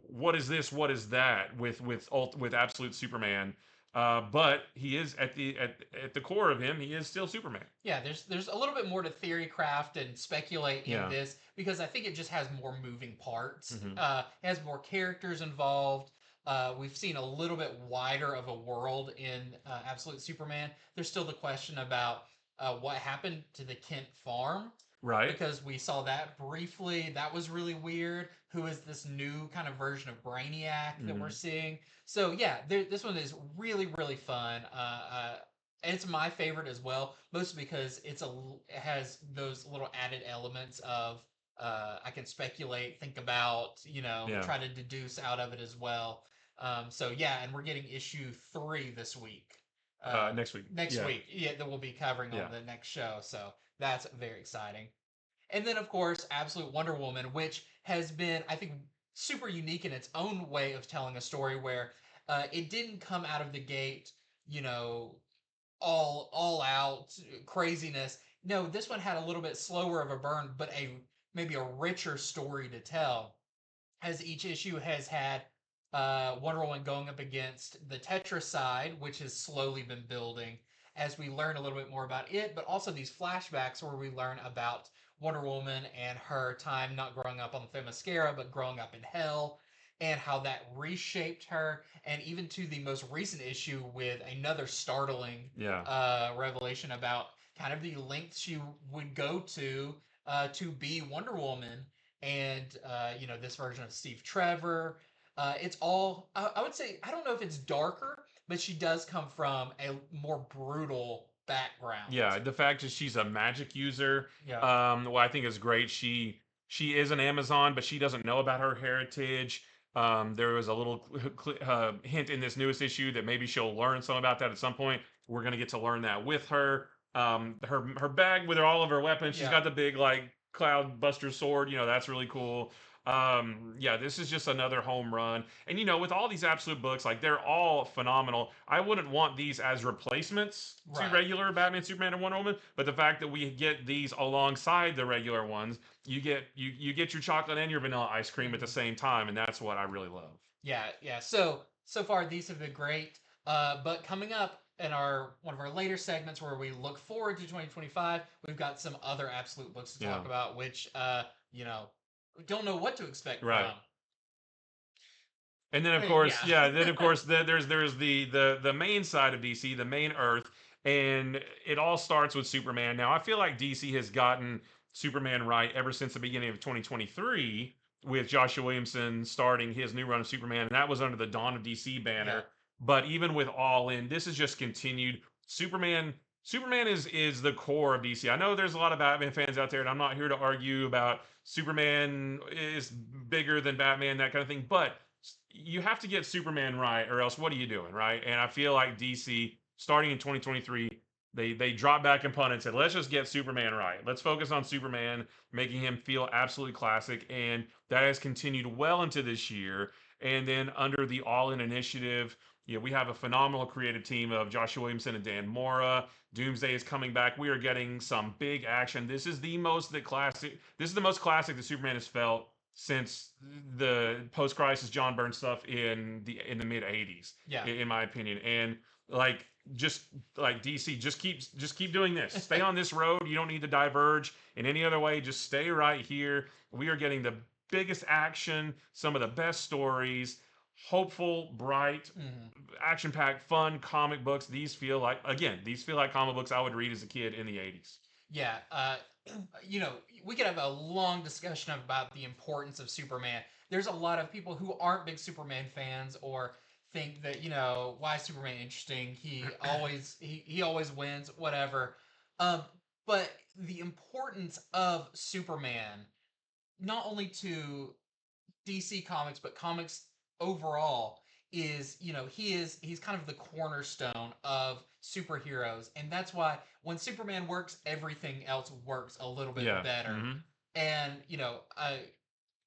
What is this? What is that? With Absolute Superman. But he is at the core of him, he is still Superman. Yeah, there's a little bit more to theory craft and speculate in Yeah. this because I think it just has more moving parts. Hmm. It has more characters involved. We've seen a little bit wider of a world in Absolute Superman. There's still the question about what happened to the Kent farm Right. because we saw that briefly. That was really weird. Who is this new kind of version of Brainiac that we're Hmm. seeing? So yeah, this one is really really fun. It's my favorite as well, mostly because it has those little added elements of I can speculate, think about, Yeah. try to deduce out of it as well. So yeah, and we're getting issue 3 this week. Next week. Next Yeah. week, yeah, that we'll be covering Yeah. on the next show. So that's very exciting. And then, of course, Absolute Wonder Woman, which has been, I think, super unique in its own way of telling a story where it didn't come out of the gate, you know, all out craziness. No, this one had a little bit slower of a burn, but maybe a richer story to tell. As each issue has had Wonder Woman going up against the Tetracide, which has slowly been building as we learn a little bit more about it, but also these flashbacks where we learn about Wonder Woman and her time not growing up on the Themyscira, but growing up in hell, and how that reshaped her, and even to the most recent issue with another startling Yeah. revelation about kind of the lengths she would go to be Wonder Woman and this version of Steve Trevor. It's all I would say. I don't know if it's darker, but she does come from a more brutal background. Yeah, the fact that she's a magic user, Yeah. what I think is great. She is an Amazon, but she doesn't know about her heritage. There was a little hint in this newest issue that maybe she'll learn some about that at some point. We're gonna get to learn that with her. Her bag with all of her weapons. She's Yeah. got the big like cloud buster sword. That's really cool. Yeah, this is just another home run. And with all these absolute books, like they're all phenomenal. I wouldn't want these as replacements to Right. regular Batman, Superman, and Wonder Woman, but the fact that we get these alongside the regular ones, you get your chocolate and your vanilla ice cream at the Mhm. same time, and that's what I really love. Yeah, yeah. So far these have been great. But coming up in our one of our later segments where we look forward to 2025, we've got some other absolute books to Yeah. talk about, which we don't know what to expect Right. from. And then of Yeah. course, yeah, then of course there's the main side of DC, the main Earth, and it all starts with Superman. Now I feel like DC has gotten Superman right ever since the beginning of 2023 with Joshua Williamson starting his new run of Superman, and that was under the Dawn of DC Yeah. banner. But even with All In, this has just continued. Superman is the core of DC. I know there's a lot of Batman fans out there, and I'm not here to argue about Superman is bigger than Batman, that kind of thing, but you have to get Superman right, or else what are you doing, right? And I feel like DC, starting in 2023, they dropped back and punted and said, let's just get Superman right. Let's focus on Superman, making him feel absolutely classic, and that has continued well into this year. And then under the All In initiative, we have a phenomenal creative team of Joshua Williamson and Dan Mora. Doomsday is coming back. We are getting some big action. This is the most classic that Superman has felt since the post-crisis John Byrne stuff in the mid '80s, Yeah. in my opinion. And like just like DC, just keep doing this. Stay on this road. You don't need to diverge in any other way. Just stay right here. We are getting the biggest action, some of the best stories, hopeful, bright, Mhm. action-packed, fun comic books. These feel like comic books I would read as a kid in the '80s. Yeah, we could have a long discussion about the importance of Superman. There's a lot of people who aren't big Superman fans or think that, why is Superman interesting? He always wins, whatever. Um, but the importance of Superman, not only to DC Comics, but comics overall, is he's kind of the cornerstone of superheroes, and that's why when Superman works, everything else works a little bit Yeah. better. Mm-hmm. And I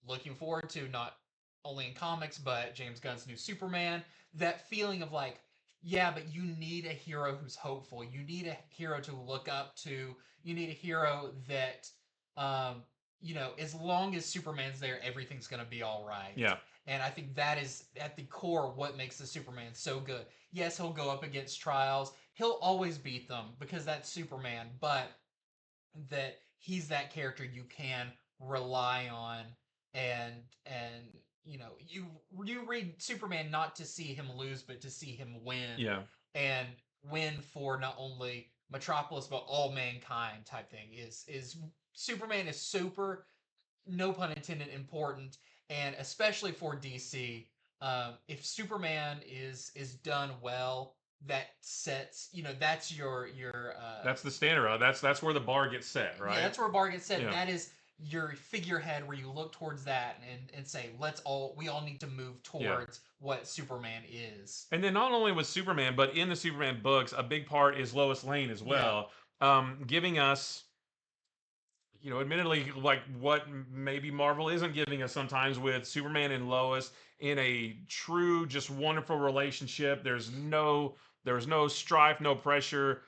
looking forward to not only in comics but James Gunn's new Superman. That feeling of like, yeah, but you need a hero who's hopeful. You need a hero to look up to. You need a hero that, as long as Superman's there, everything's gonna be all right. Yeah. And I think that is at the core of what makes the Superman so good. Yes, he'll go up against trials. He'll always beat them because that's Superman, but that he's that character you can rely on, and you read Superman not to see him lose but to see him win, Yeah. and win for not only Metropolis but all mankind type thing. Is Superman is super, no pun intended, important, and especially for DC. If Superman is done well, that sets, that's your That's the standard. That's where the bar gets set, yeah, right? that's where bar gets set. Yeah. That is your figurehead where you look towards that and say, we all need to move Yeah. towards what Superman is. And then not only with Superman, but in the Superman books, a big part is Lois Lane as Yeah. well, giving us, admittedly, like what maybe Marvel isn't giving us sometimes with Superman and Lois in a true, just wonderful relationship. There's no strife, no pressure.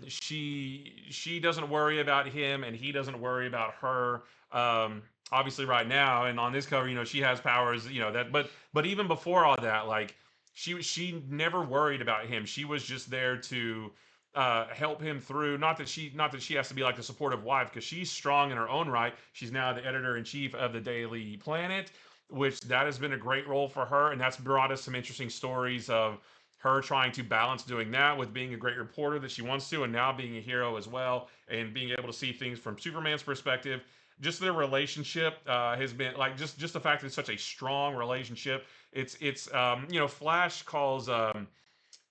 She doesn't worry about him, and he doesn't worry about her. Obviously, right now, and on this cover, she has powers. That, but even before all that, like she never worried about him. She was just there to help him through. Not that she has to be like the supportive wife, because she's strong in her own right. She's now the editor in chief of the Daily Planet, which that has been a great role for her, and that's brought us some interesting stories of her trying to balance doing that with being a great reporter that she wants to, and now being a hero as well, and being able to see things from Superman's perspective. just their relationship has been like just the fact that it's such a strong relationship. It's you know, Flash calls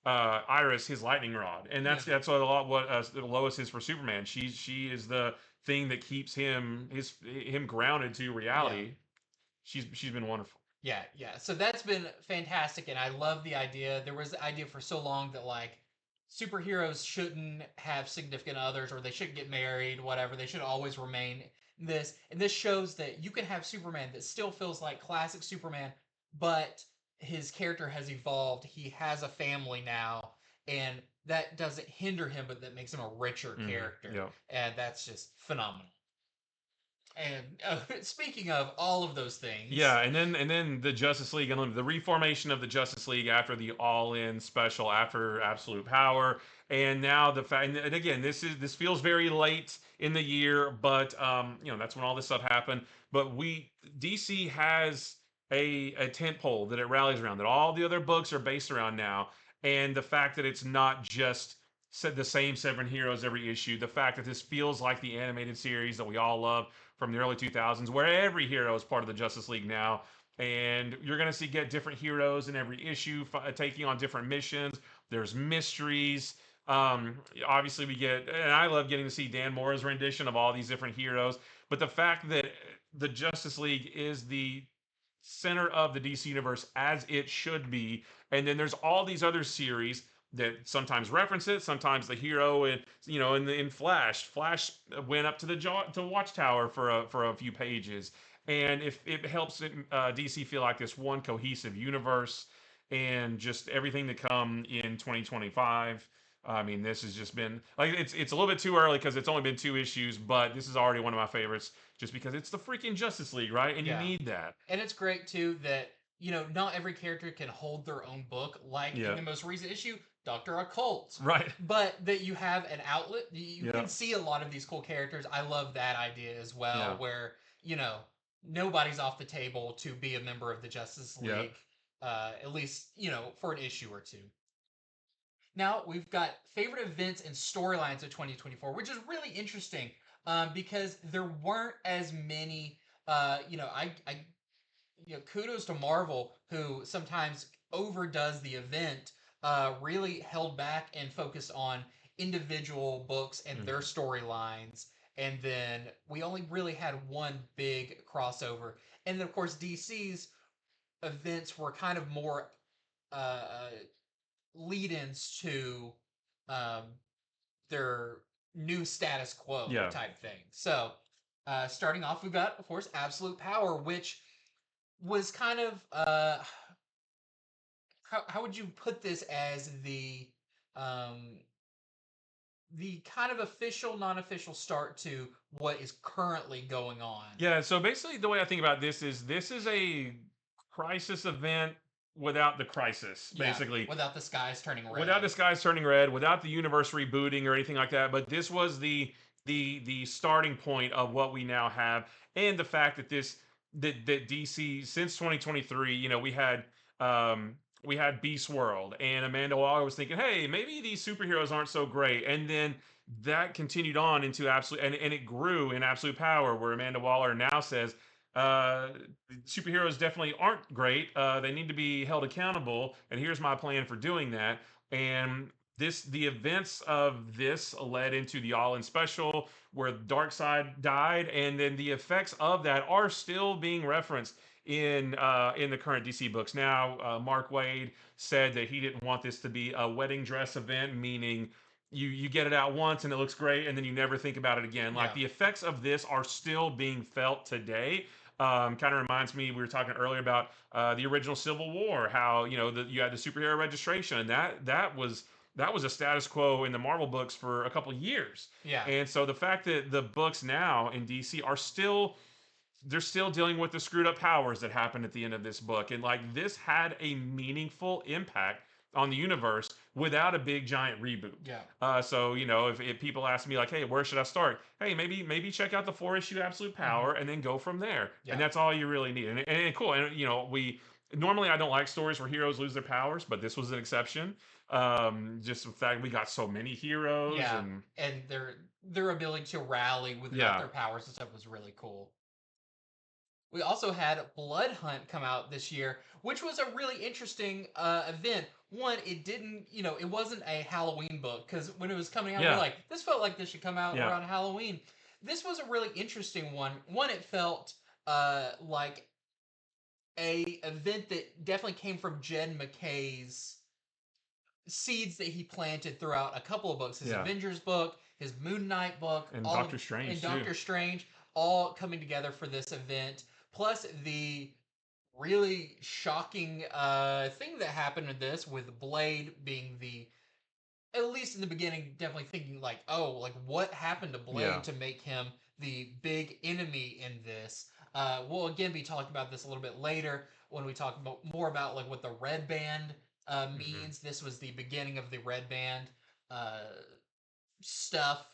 Iris his lightning rod, and Yeah. that's what a lot what Lois is for Superman. She is the thing that keeps him grounded to Yeah. reality. She's been wonderful. Yeah, yeah. So that's been fantastic, and I love the idea. There was the idea for so long that like superheroes shouldn't have significant others, or they shouldn't get married, whatever. They should always remain this. And this shows that you can have Superman that still feels like classic Superman, but his character has evolved. He has a family now, and that doesn't hinder him, but that makes him a richer character, Yeah. and that's just phenomenal. And speaking of all of those things, Yeah, and then the Justice League Unlimited, the reformation of the Justice League after the All In special, after Absolute Power, and now the fact, and again, this feels very late in the year, but you know, that's when all this stuff happened. But DC has a tent pole that it rallies around, that all the other books are based around now, and the fact that it's not just said the same seven heroes every issue, the fact that this feels like the animated series that we all love from the early 2000s, where every hero is part of the Justice League now. And you're going to see get different heroes in every issue taking on different missions. There's mysteries. Obviously, we get, and I love getting to see Dan Mora's rendition of all these different heroes. But the fact that the Justice League is the center of the DC universe as it should be, and then there's all these other series that sometimes reference it. Sometimes the hero in in Flash went up to the Watchtower for a few pages, and if it helps DC feel like this one cohesive universe, and just everything to come in 2025. I mean, this has just been like it's a little bit too early because it's only been two issues, but this is already one of my favorites just because it's the freaking Justice League, right? And you yeah. need that. And it's great too that, not every character can hold their own book, like in Yeah. the most recent issue, Dr. Occult. Right. But that you have an outlet. You Yeah. can see a lot of these cool characters. I love that idea as well, Yeah. where, nobody's off the table to be a member of the Justice Yeah. League, at least, for an issue or two. Now we've got favorite events and storylines of 2024, which is really interesting, because there weren't as many. Kudos to Marvel, who sometimes overdoes the event, really held back and focused on individual books and their storylines. And then we only really had one big crossover. And then, of course, DC's events were kind of more uh, lead ins to um, their new status quo Yeah. type thing. So, starting off, we've got, of course, Absolute Power, which was kind of how would you put this as um the kind of official non-official start to what is currently going on. Yeah, so basically the way I think about this is a crisis event without the crisis, Yeah, basically. without the skies turning red. Without the skies turning red, without the universe rebooting or anything like that, but this was the starting point of what we now have, and the fact that that DC since 2023, we had Beast World, and Amanda Waller was thinking, hey, maybe these superheroes aren't so great, and then that continued on into absolute, and it grew in Absolute Power, where Amanda Waller now says, uh, superheroes definitely aren't great. They need to be held accountable, and here's my plan for doing that. And the events of this led into the All In special, where Darkseid died, and then the effects of that are still being referenced in the current DC books. Now, Mark Waid said that he didn't want this to be a wedding dress event, meaning you get it out once and it looks great, and then you never think about it again. Like, the effects of this are still being felt today. Kind of reminds me, we were talking earlier about the original Civil War, how you had the superhero registration, and that was a status quo in the Marvel books for a couple years. Yeah. And so the fact that the books now in DC are still, they're still dealing with the screwed up powers that happened at the end of this book, and like this had a meaningful impact on the universe without a big giant reboot. Yeah. So if people ask me like, hey, where should I start? Hey, maybe check out the 4 issue Absolute Power and then go from there. Yeah. And that's all you really need. And cool. And Normally, I don't like stories where heroes lose their powers, but this was an exception. Just the fact we got so many heroes, Yeah, and and their ability to rally without yeah, their powers and stuff was really cool. We also had Blood Hunt come out this year, which was a really interesting event. One, it didn't, it wasn't a Halloween book because when it was coming out, we're yeah, like, this felt like this should come out yeah, around Halloween. This was a really interesting one. One, it felt like a event that definitely came from Jed McKay's seeds that he planted throughout a couple of books, his yeah, Avengers book, his Moon Knight book, and all of Doctor and Strange too. Doctor Strange, all coming together for this event. Plus the really shocking thing that happened in this, with Blade being the, at least in the beginning, definitely thinking like, oh, like what happened to Yeah. Blade to make him the big enemy in this. We'll again be talking about this a little bit later when we talk about more about like what the red band Hmm. means. This was the beginning of the red band uh, stuff.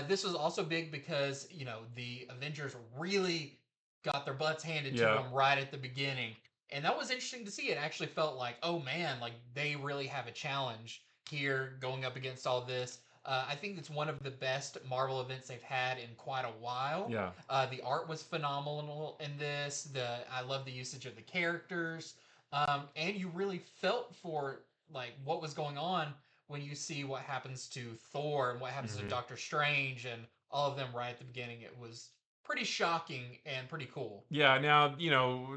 This was also big because the Avengers really got their butts handed to Yeah. them right at the beginning, and that was interesting to see. It actually felt like, oh man, like they really have a challenge here going up against all this. I think it's one of the best Marvel events they've had in quite a while. Yeah. The art was phenomenal in this. I love the usage of the characters, and you really felt for like what was going on when you see what happens to Thor and what happens to Hmm. Doctor Strange and all of them right at the beginning. It was pretty shocking and pretty cool. Yeah, now,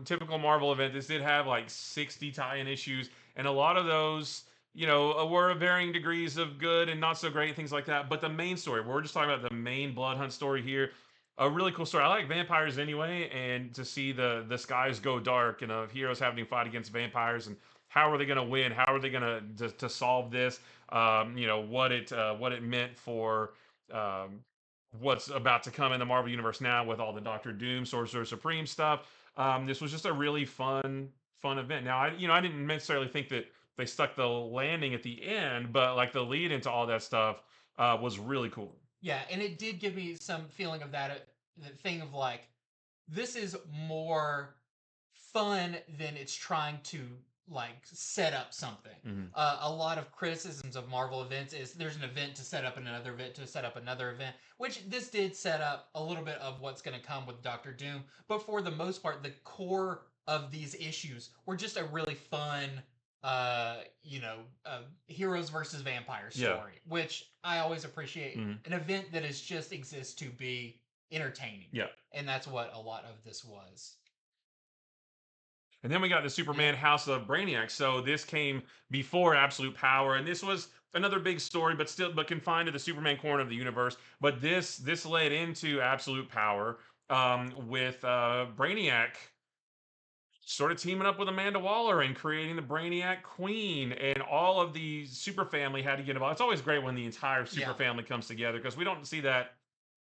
typical Marvel event, this did have like 60 tie-in issues, and a lot of those, were of varying degrees of good and not so great, things like that. But the main story, we're just talking about the main Blood Hunt story here, a really cool story. I like vampires anyway, and to see the skies go dark and of heroes having to fight against vampires, and how are they going to win? How are they going to solve this? What it meant for um, what's about to come in the Marvel universe now with all the Doctor Doom, Sorcerer Supreme stuff. This was just a really fun event. Now, I didn't necessarily think that they stuck the landing at the end, but like the lead into all that stuff was really cool. Yeah, and it did give me some feeling of that thing of like, this is more fun than it's trying to like set up something. Hmm. A lot of criticisms of Marvel events is there's an event to set up another event to set up another event, which this did set up a little bit of what's going to come with Doctor Doom. But for the most part, the core of these issues were just a really fun, uh, you know, heroes versus vampires Yeah. story, which I always appreciate. Hmm. An event that is just exists to be entertaining, Yeah. and that's what a lot of this was. And then we got the Yeah, Superman House of Brainiac. So this came before Absolute Power, and this was another big story, but confined to the Superman corner of the universe. But this led into Absolute Power, with Brainiac sort of teaming up with Amanda Waller and creating the Brainiac Queen, and all of the Super Family had to get involved. It's always great when the entire Super yeah, Family comes together because we don't see that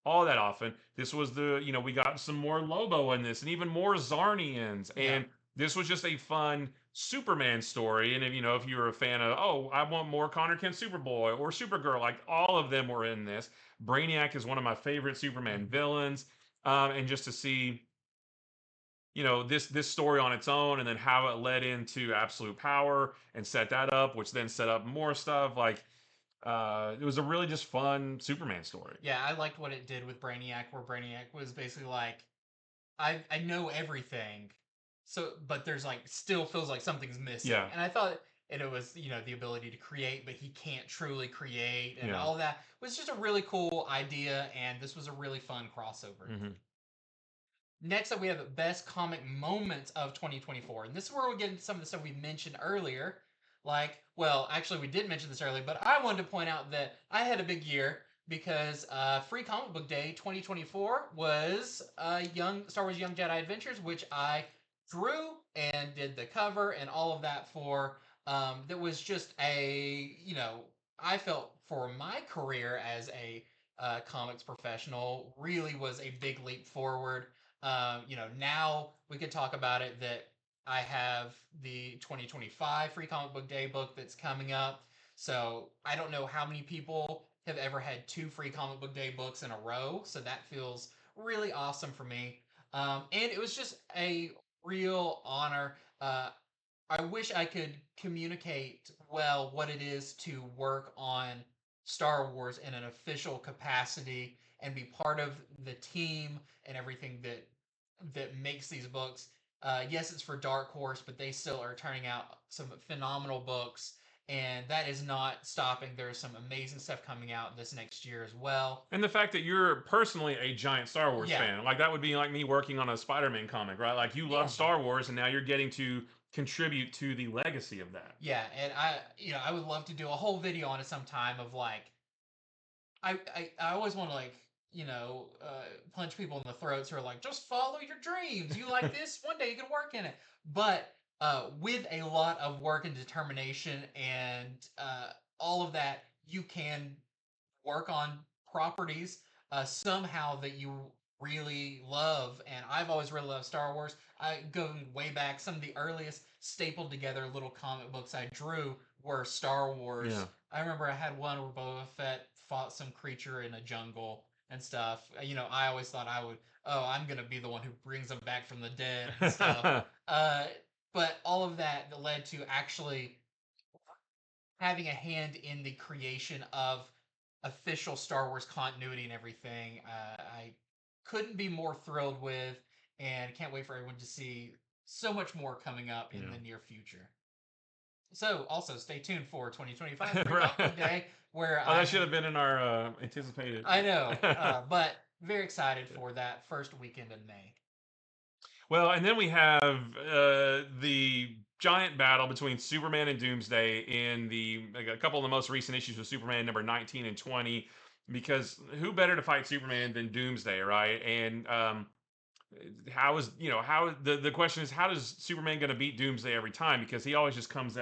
all that often. This was we got some more Lobo in this, and even more Zarnians, yeah, and this was just a fun Superman story. And if you were a fan of, oh, I want more Connor Kent Superboy or Supergirl, like all of them were in this. Brainiac is one of my favorite Superman hmm, villains, and just to see this story on its own, and then how it led into Absolute Power and set that up, which then set up more stuff. Like, it was a really just fun Superman story. yeah. I liked what it did with Brainiac, where Brainiac was basically like, I know everything, so but there's like still feels like something's missing, Yeah. and I thought. And it was, the ability to create, but he can't truly create, and Yeah. all that was just a really cool idea. And this was a really fun crossover. Hmm. Next up, we have best comic moments of 2024, and this is where we get into some of the stuff we mentioned earlier. Like, well, actually, we did mention this earlier, but I wanted to point out that I had a big year because Free Comic Book Day 2024 was Young Star Wars Young Jedi Adventures, which I drew and did the cover and all of that for. That was just I felt for my career as a comics professional really was a big leap forward. Now we could talk about it that I have the 2025 Free Comic Book Day book that's coming up. So I don't know how many people have ever had two Free Comic Book Day books in a row. So that feels really awesome for me. And it was just a real honor. I wish I could communicate well what it is to work on Star Wars in an official capacity and be part of the team and everything that makes these books. Yes, it's for Dark Horse, but they still are turning out some phenomenal books, and that is not stopping. There's some amazing stuff coming out this next year as well. And the fact that you're personally a giant Star Wars Yeah, fan, like that would be like me working on a Spider-Man comic, right? Like you love yeah. Star Wars, and now you're getting to contribute to the legacy of that. Yeah, and I would love to do a whole video on it sometime of like, I always want to like, punch people in the throats who are like, just follow your dreams. You like this, one day you can work in it. But with a lot of work and determination and all of that, you can work on properties somehow that you really love. And I've always really loved Star Wars. I going way back, some of the earliest stapled together little comic books I drew were Star Yeah. Wars. I remember I had one where Boba Fett fought some creature in a jungle and stuff. I always thought I'm gonna be the one who brings them back from the dead and stuff. Uh, but all of that led to actually having a hand in the creation of official Star Wars continuity and everything. I couldn't be more thrilled with, and can't wait for everyone to see so much more coming up in Yeah. the near future. So, also stay tuned for 2025 Free Right. Comic Book Day, where Oh, that should have been in our anticipated. I know, but very excited for that first weekend in May. Well, and then we have the giant battle between Superman and Doomsday in like, a couple of the most recent issues of Superman, number 19 and 20. Because who better to fight Superman than Doomsday, right? And how is how the question is, how does Superman going to beat Doomsday every time? Because he always just comes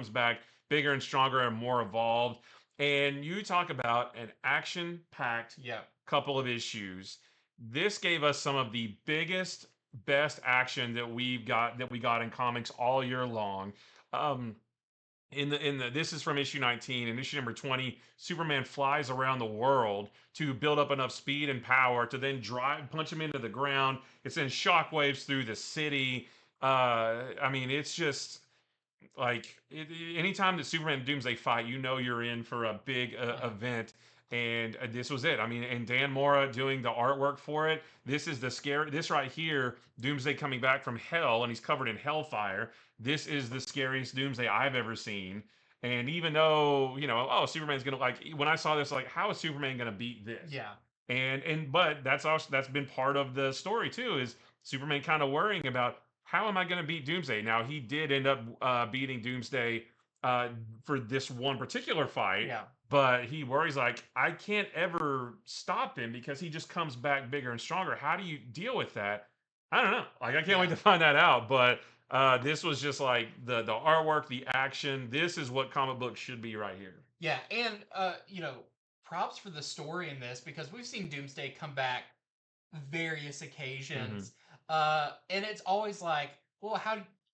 back bigger and stronger and more evolved. And you talk about an action-packed Yeah, couple of issues. This gave us some of the biggest, best action that we got in comics all year long. Um, in the this is from issue 19 and issue number 20. Superman flies around the world to build up enough speed and power to then punch him into the ground. It sends shockwaves through the city. I mean, it's just like anytime that Superman and Doomsday fight, you're in for a big yeah, event. And this was it. I mean, and Dan Mora doing the artwork for it. This is the scary. This right here, Doomsday coming back from hell, and he's covered in hellfire. This is the scariest Doomsday I've ever seen. And even though oh, Superman's gonna, like, when I saw this, like, how is Superman gonna beat this? yeah, And but that's been part of the story too, is Superman kind of worrying about, how am I going to beat Doomsday? Now he did end up beating Doomsday uh, for this one particular fight, yeah. but he worries, like, I can't ever stop him because he just comes back bigger and stronger. How do you deal with that? I don't know. Like, I can't wait Yeah. to find that out. But this was just like the artwork, the action. This is what comic books should be right here. Yeah, and props for the story in this because we've seen Doomsday come back various Hmm. occasions, and it's always like, well,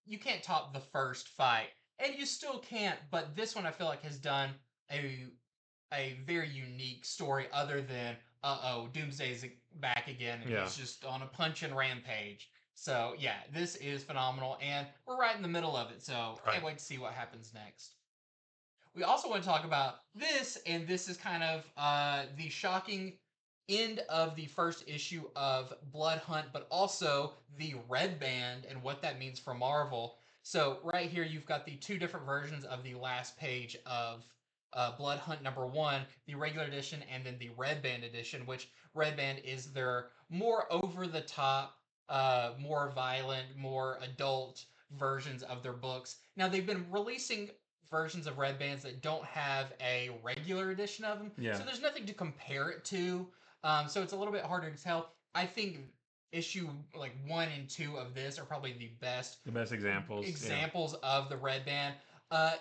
you can't top the first fight, and you still can't. But this one, I feel like, has done a very unique story, other than Doomsday's back again, and Yeah. he's just on a punch and rampage. So yeah, this is phenomenal, and we're right in the middle of it. So Right. can't wait to see what happens next. We also want to talk about this, and this is kind of the shocking end of the first issue of Blood Hunt, but also the Red Band and what that means for Marvel. So right here, you've got the two different versions of the last page of Blood Hunt number one, the regular edition, and then the Red Band edition, which Red Band is their more over the top, more violent, more adult versions of their books. Now they've been releasing versions of Red Bands that don't have a regular edition of them, Yeah. so there's nothing to compare it to. So it's a little bit harder to tell. I think issue like 1 and 2 of this are probably the best The best examples. examples of the Red Band.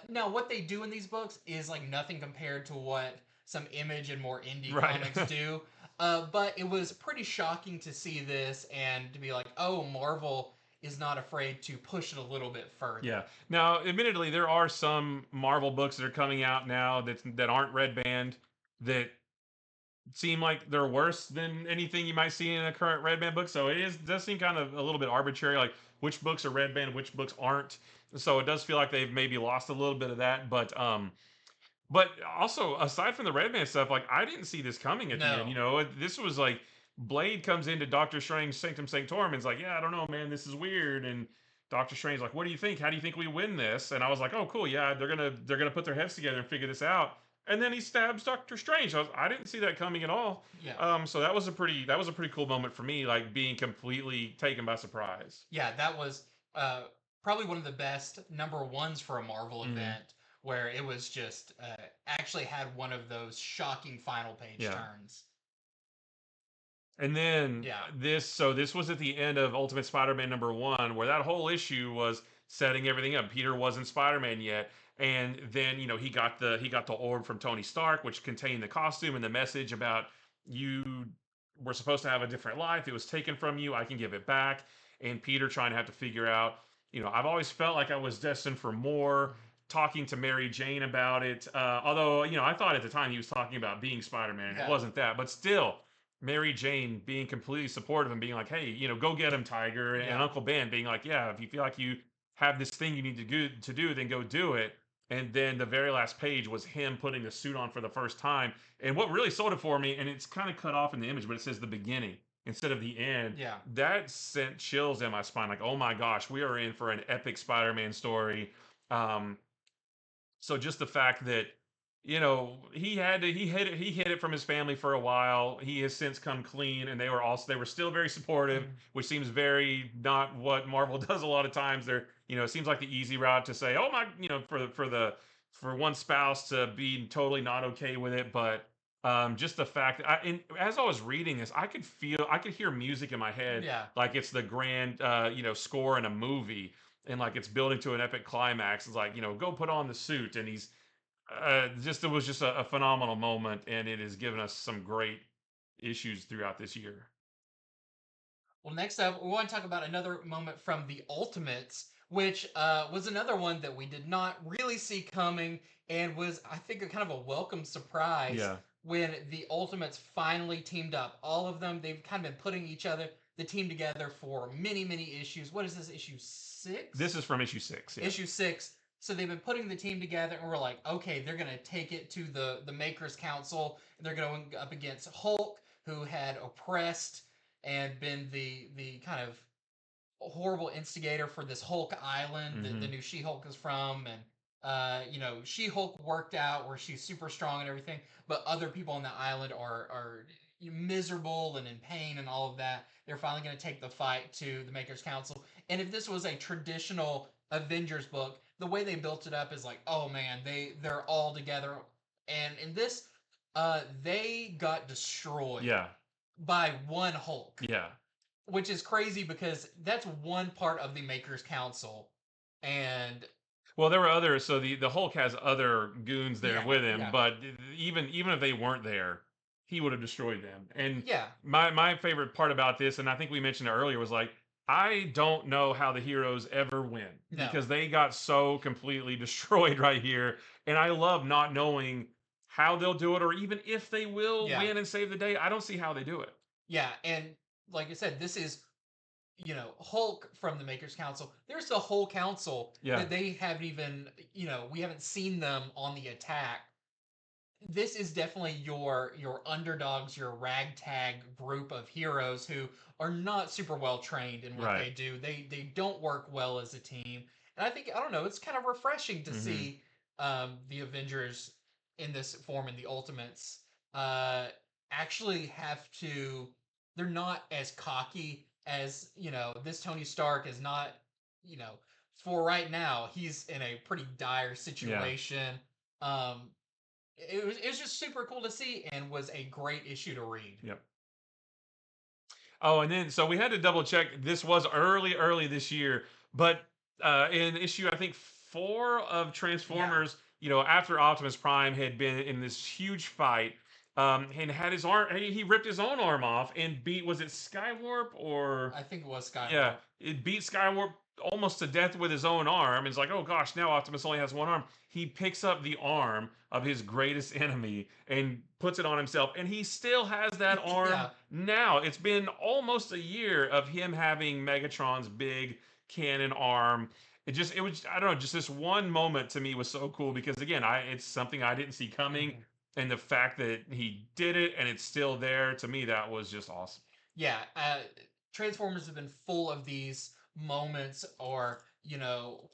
Now, what they do in these books is like nothing compared to what some Image and more indie Right. comics do. But it was pretty shocking to see this and to be like, oh, Marvel is not afraid to push it a little bit further. Yeah. Now, admittedly, there are some Marvel books that are coming out now that aren't Red Band, that seem like they're worse than anything you might see in a current Red Band book. So does seem kind of a little bit arbitrary, like which books are Red Band, which books aren't. So it does feel like they've maybe lost a little bit of that. But also aside from the Red Band stuff, like I didn't see this coming at the end. No. This was like Blade comes into Doctor Strange Sanctum Sanctorum and's like, yeah, I don't know, man, this is weird. And Doctor Strange's like, what do you think? How do you think we win this? And I was like, oh, cool, yeah, they're gonna put their heads together and figure this out. And then he stabs Doctor Strange. I didn't see that coming at all. Yeah. So that was a pretty cool moment for me, like being completely taken by surprise. Yeah, that was uh, probably one of the best number ones for a Marvel Mm-hmm. event, where it was just actually had one of those shocking final page Yeah. turns. And then Yeah. this was at the end of Ultimate Spider-Man #1, where that whole issue was setting everything up. Peter wasn't Spider-Man yet, and then he got the orb from Tony Stark, which contained the costume and the message about you were supposed to have a different life. It was taken from you. I can give it back. And Peter trying to have to figure out. I've always felt like I was destined for more. Talking to Mary Jane about it, although I thought at the time he was talking about being Spider-Man. It Yeah. wasn't that, but still Mary Jane being completely supportive and being like, "Hey, go get him, Tiger," and Yeah. Uncle Ben being like, "Yeah, if you feel like you have this thing you need to do, then go do it." And then the very last page was him putting the suit on for the first time. And what really sold it for me, and it's kind of cut off in the image, but it says the beginning instead of the end. Yeah. That sent chills down my spine. Like, oh my gosh, we are in for an epic Spider-Man story. Um, so just the fact that he hid it from his family for a while. He has since come clean, and they were still very supportive, Mhm. which seems very not what Marvel does a lot of times. It seems like the easy route to say, oh my, for one spouse to be totally not okay with it. But just the fact that as I was reading this, I could hear music in my head, Yeah. like it's the grand score in a movie, and like it's building to an epic climax. It's like, go put on the suit, and he's just it was just a phenomenal moment, and it has given us some great issues throughout this year. Well, next up, we want to talk about another moment from the Ultimates, which was another one that we did not really see coming, and was, I think, a kind of a welcome surprise Yeah, when the Ultimates finally teamed up. All of them, they've kind of been putting the team together for many, many issues. What is this, issue this 6? is from issue 6. Yeah. Issue 6. So they've been putting the team together, and we're like, okay, they're gonna take it to the Makers Council, and they're going up against Hulk, who had oppressed and been the kind of horrible instigator for this Hulk Island that the Hmm. new She-Hulk is from, and She-Hulk worked out where she's super strong and everything, but other people on the island are miserable and in pain and all of that. They're finally going to take the fight to the Makers Council, and if this was a traditional Avengers book, the way they built it up is like, oh man, they're all together, and in this, they got destroyed Yeah. by one Hulk, Yeah. which is crazy because that's one part of the Makers Council, and Well, there were others. So the Hulk has other goons there yeah, with him, yeah, but even if they weren't there, he would have destroyed them. And yeah, my favorite part about this, and I think we mentioned it earlier, was like I don't know how the heroes ever win no, because they got so completely destroyed right here, and I love not knowing how they'll do it or even if they will yeah, win and save the day. I don't see how they do it. yeah, and like I said, this is Hulk from the Makers Council. There's the whole council Yeah. that they haven't even we haven't seen them on the attack. This is definitely your underdogs, your ragtag group of heroes who are not super well trained in what Right. they do. They don't work well as a team, and I don't know. It's kind of refreshing to Hmm. see the Avengers in this form in the Ultimates uh, actually have to. They're not as cocky as this Tony Stark is not. You know, for right now, he's in a pretty dire Yeah. situation. Um, it was just super cool to see and was a great issue to read. Yep. Oh, and then so we had to double check. This was early this year, but in issue I think 4 of Yeah, Transformers, after Optimus Prime had been in this huge fight, and had his arm, he ripped his own arm off and beat, was it Skywarp or I think it was yeah, Skywarp. it beat Skywarp almost to death with his own arm. It's like, oh gosh, now Optimus only has one arm. He picks up the arm of his greatest enemy and puts it on himself, and he still has that arm Yeah, now. It's been almost a year of him having Megatron's big cannon arm. It was, I don't know, just this one moment to me was so cool because again, it's something I didn't see coming, mhm. and the fact that he did it and it's still there, to me that was just awesome. Yeah. Transformers have been full of these moments, or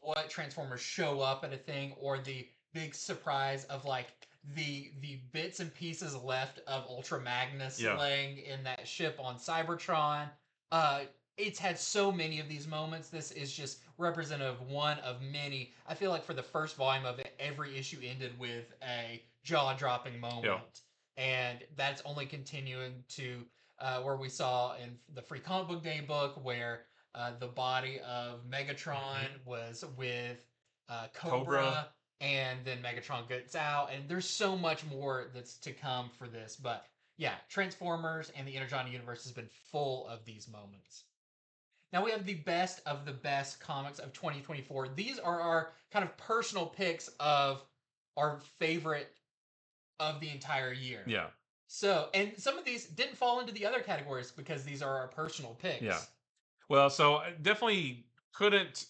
what Transformers show up at a thing, or the big surprise of like the bits and pieces left of Ultra Magnus Yeah. laying in that ship on Cybertron. Uh, it's had so many of these moments. This is just representative of one of many. I feel like for the first volume of it, every issue ended with a jaw-dropping Yeah. moment, and that's only continuing to where we saw in the Free Comic Book Day book where the body of Megatron was with Cobra. Cobra, and then Megatron gets out, and there's so much more that's to come for this. But yeah, Transformers and the Energon universe has been full of these moments. Now we have the best of the best comics of 2024. These are our kind of personal picks of our favorite of the entire year. Yeah. So, and some of these didn't fall into the other categories because these are our personal Yeah. picks. Well, so I definitely couldn't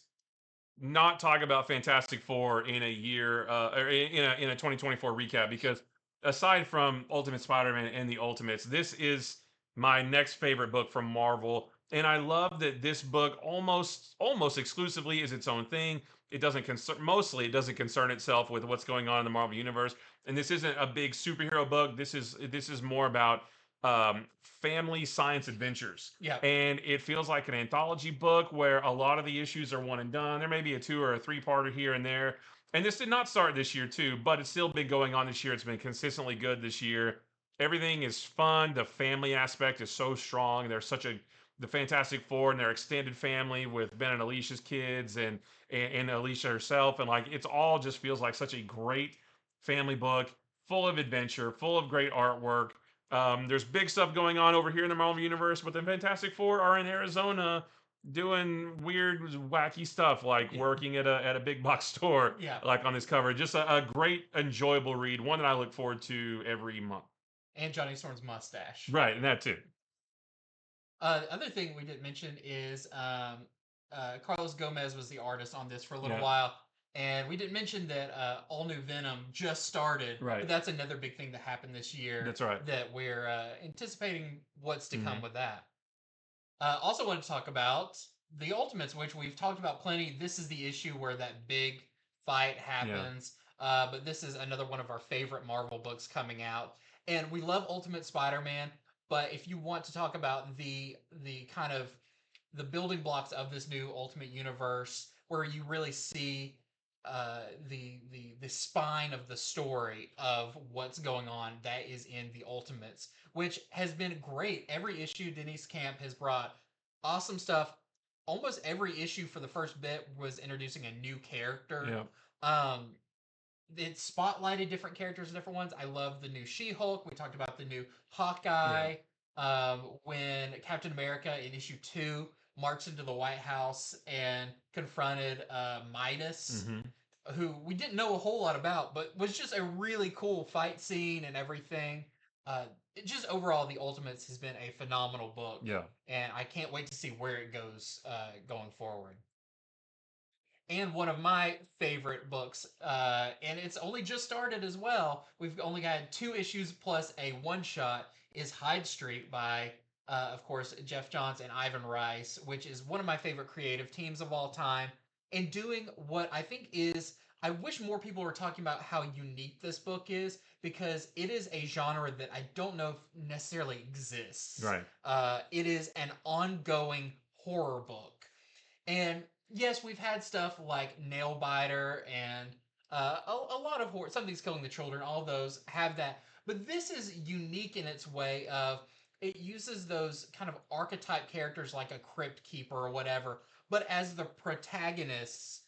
not talk about Fantastic Four in a year, or in a 2024 recap, because aside from Ultimate Spider-Man and the Ultimates, this is my next favorite book from Marvel, and I love that this book almost exclusively is its own thing. It doesn't concern itself with what's going on in the Marvel universe, and this isn't a big superhero book. This is more about family science adventures, Yeah. and it feels like an anthology book where a lot of the issues are one and done. There may be a two or a three-parter here and there. And this did not start this year too, but it's still been going on this year. It's been consistently good this year. Everything is fun. The family aspect is so strong. There's such a the Fantastic Four and their extended family with Ben and Alicia's kids and Alicia herself, and like it's all just feels like such a great family book, full of adventure, full of great artwork. There's big stuff going on over here in the Marvel Universe, but the Fantastic Four are in Arizona doing weird, wacky stuff, like Yeah. working at a big box store, Yeah. like on this cover. Just a great, enjoyable read, one that I look forward to every month. And Johnny Storm's mustache. Right, and that too. The other thing we didn't mention is Carlos Gomez was the artist on this for a little Yeah, while. And we didn't mention that All New Venom just started, but right. that's another big thing that happened this year That's right. that we're anticipating what's to come Hmm. with that. Also, wanted to talk about the Ultimates, which we've talked about plenty. This is the issue where that big fight Yeah, happens. But this is another one of our favorite Marvel books coming out, and we love Ultimate Spider-Man. But if you want to talk about the kind of the building blocks of this new Ultimate Universe, where you really see the spine of the story of what's going on, that is in the Ultimates, which has been great. Every issue Denise Camp has brought awesome stuff. Almost every issue for the first bit was introducing a new character. yeah, Um, it spotlighted different characters, different ones. I love the new She-Hulk. We talked about the new yeah. Hawkeye. When Captain America in issue 2 marched into the White House and confronted Midas, Hmm. who we didn't know a whole lot about, but was just a really cool fight scene and everything. Just overall, the Ultimates has been a phenomenal book, Yeah, and I can't wait to see where it goes going forward. And one of my favorite books, and it's only just started as well. We've only had 2 issues plus a one shot. Is Hyde Street by, of course, Jeff Johns and Ivan Rice, which is one of my favorite creative teams of all time, and doing what I think is. I wish more people were talking about how unique this book is because it is a genre that I don't know if necessarily exists. right. It is an ongoing horror book, and yes, we've had stuff like Nailbiter and a lot of horror. Something's Killing the Children. All those have that, but this is unique in its way of it uses those kind of archetype characters like a crypt keeper or whatever, but as the protagonists.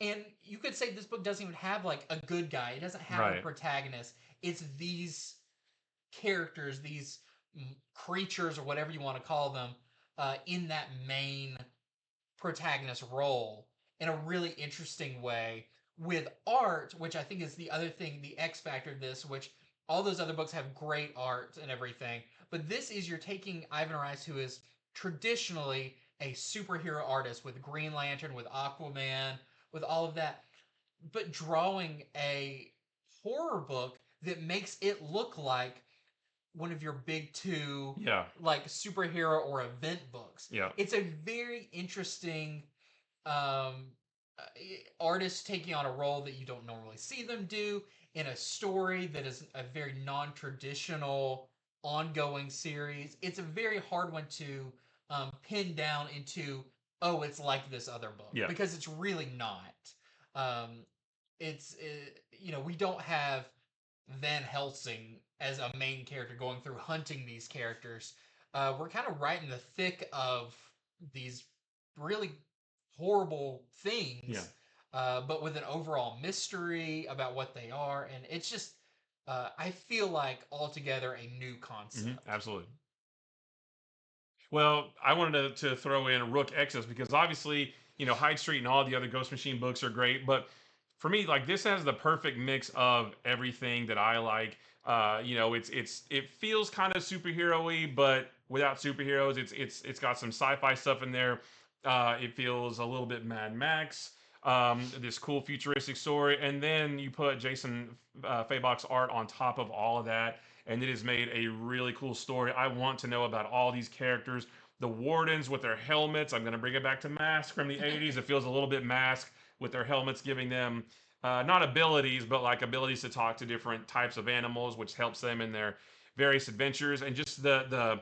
And you could say this book doesn't even have like a good guy. It doesn't have a Right. protagonist. It's these characters, these creatures or whatever you want to call them, in that main protagonist role in a really interesting way with art, which I think is the other thing, the X factor of this, which all those other books have great art and everything. But this is you're taking Ivan Rice, who is traditionally a superhero artist with Green Lantern, with Aquaman, with all of that, but drawing a horror book that makes it look like one of your big two Yeah. like superhero or event books. Yeah. It's a very interesting um, uh, artist taking on a role that you don't normally see them do in a story that is a very non-traditional ongoing series. It's a very hard one to pin down into, oh, it's like this other book, Yeah. because it's really not. Um, we don't have Van Helsing as a main character going through hunting these characters. We're kind of right in the thick of these really horrible Yeah. things, but with an overall mystery about what they are, and it's just I feel like altogether a new concept. Absolutely. Well, I wanted to throw in Rook Exos because obviously, Hyde Street and all the other Ghost Machine books are great, but for me, like this has the perfect mix of everything that I like. It feels kind of superhero-y, but without superheroes. It's got some sci-fi stuff in there. It feels a little bit Mad Max. This cool futuristic story, and then you put Jason Fabok's art on top of all of that, and it has made a really cool story. I want to know about all these characters. The wardens with their helmets. I'm going to bring it back to Mask from the 80s. It feels a little bit Mask with their helmets, giving them not abilities, but like abilities to talk to different types of animals, which helps them in their various adventures. And just the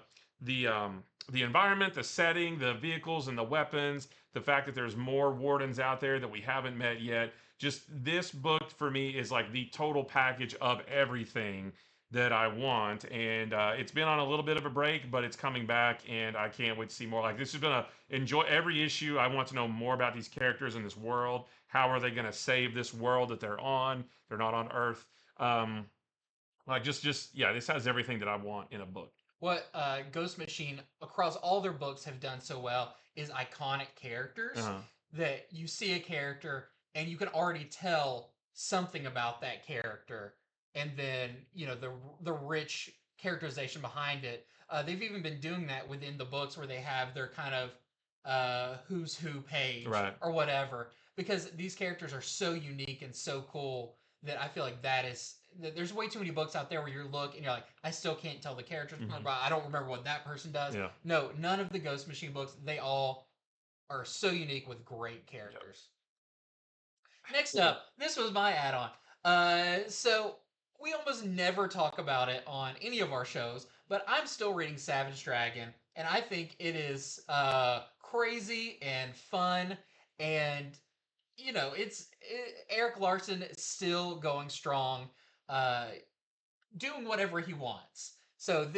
environment, the setting, the vehicles, and the weapons. The fact that there's more wardens out there that we haven't met yet. Just this book for me is like the total package of everything that I want. And it's been on a little bit of a break, but it's coming back, and I can't wait to see more. Like this is gonna enjoy every issue. I want to know more about these characters in this world. How are they gonna save this world that they're on? They're not on Earth. Like just yeah, this has everything that I want in a book. What Ghost Machine across all their books have done so well is iconic characters Uh-huh. that you see a character and you can already tell something about that character, and then the rich characterization behind it. They've even been doing that within the books where they have their kind of who's who page Right. or whatever, because these characters are so unique and so cool that I feel like there's way too many books out there where you look and you're like, I still can't tell the characters apart, Hmm. but I don't remember what that person does. Yeah. No, none of the Ghost Machine books, they all are so unique with great Yep. characters. Next up, this was my add-on. So we almost never talk about it on any of our shows, but I'm still reading Savage Dragon, and I think it is crazy and fun, and Eric Larson is still going strong, uh, doing whatever he wants. So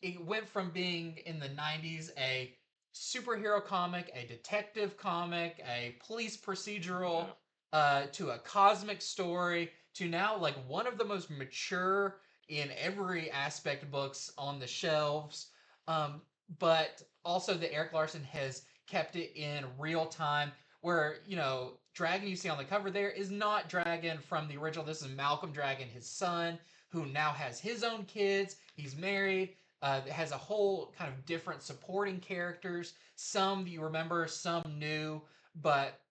it went from being in the 90s a superhero comic, a detective comic, a police procedural, Yeah. to a cosmic story, to now like one of the most mature in every aspect books on the shelves. Um, but also that Eric Larson has kept it in real time, where Dragon you see on the cover there is not Dragon from the original. This is Malcolm Dragon, his son, who now has his own kids. He's married. Has a whole kind of different supporting characters. Some you remember, some new, but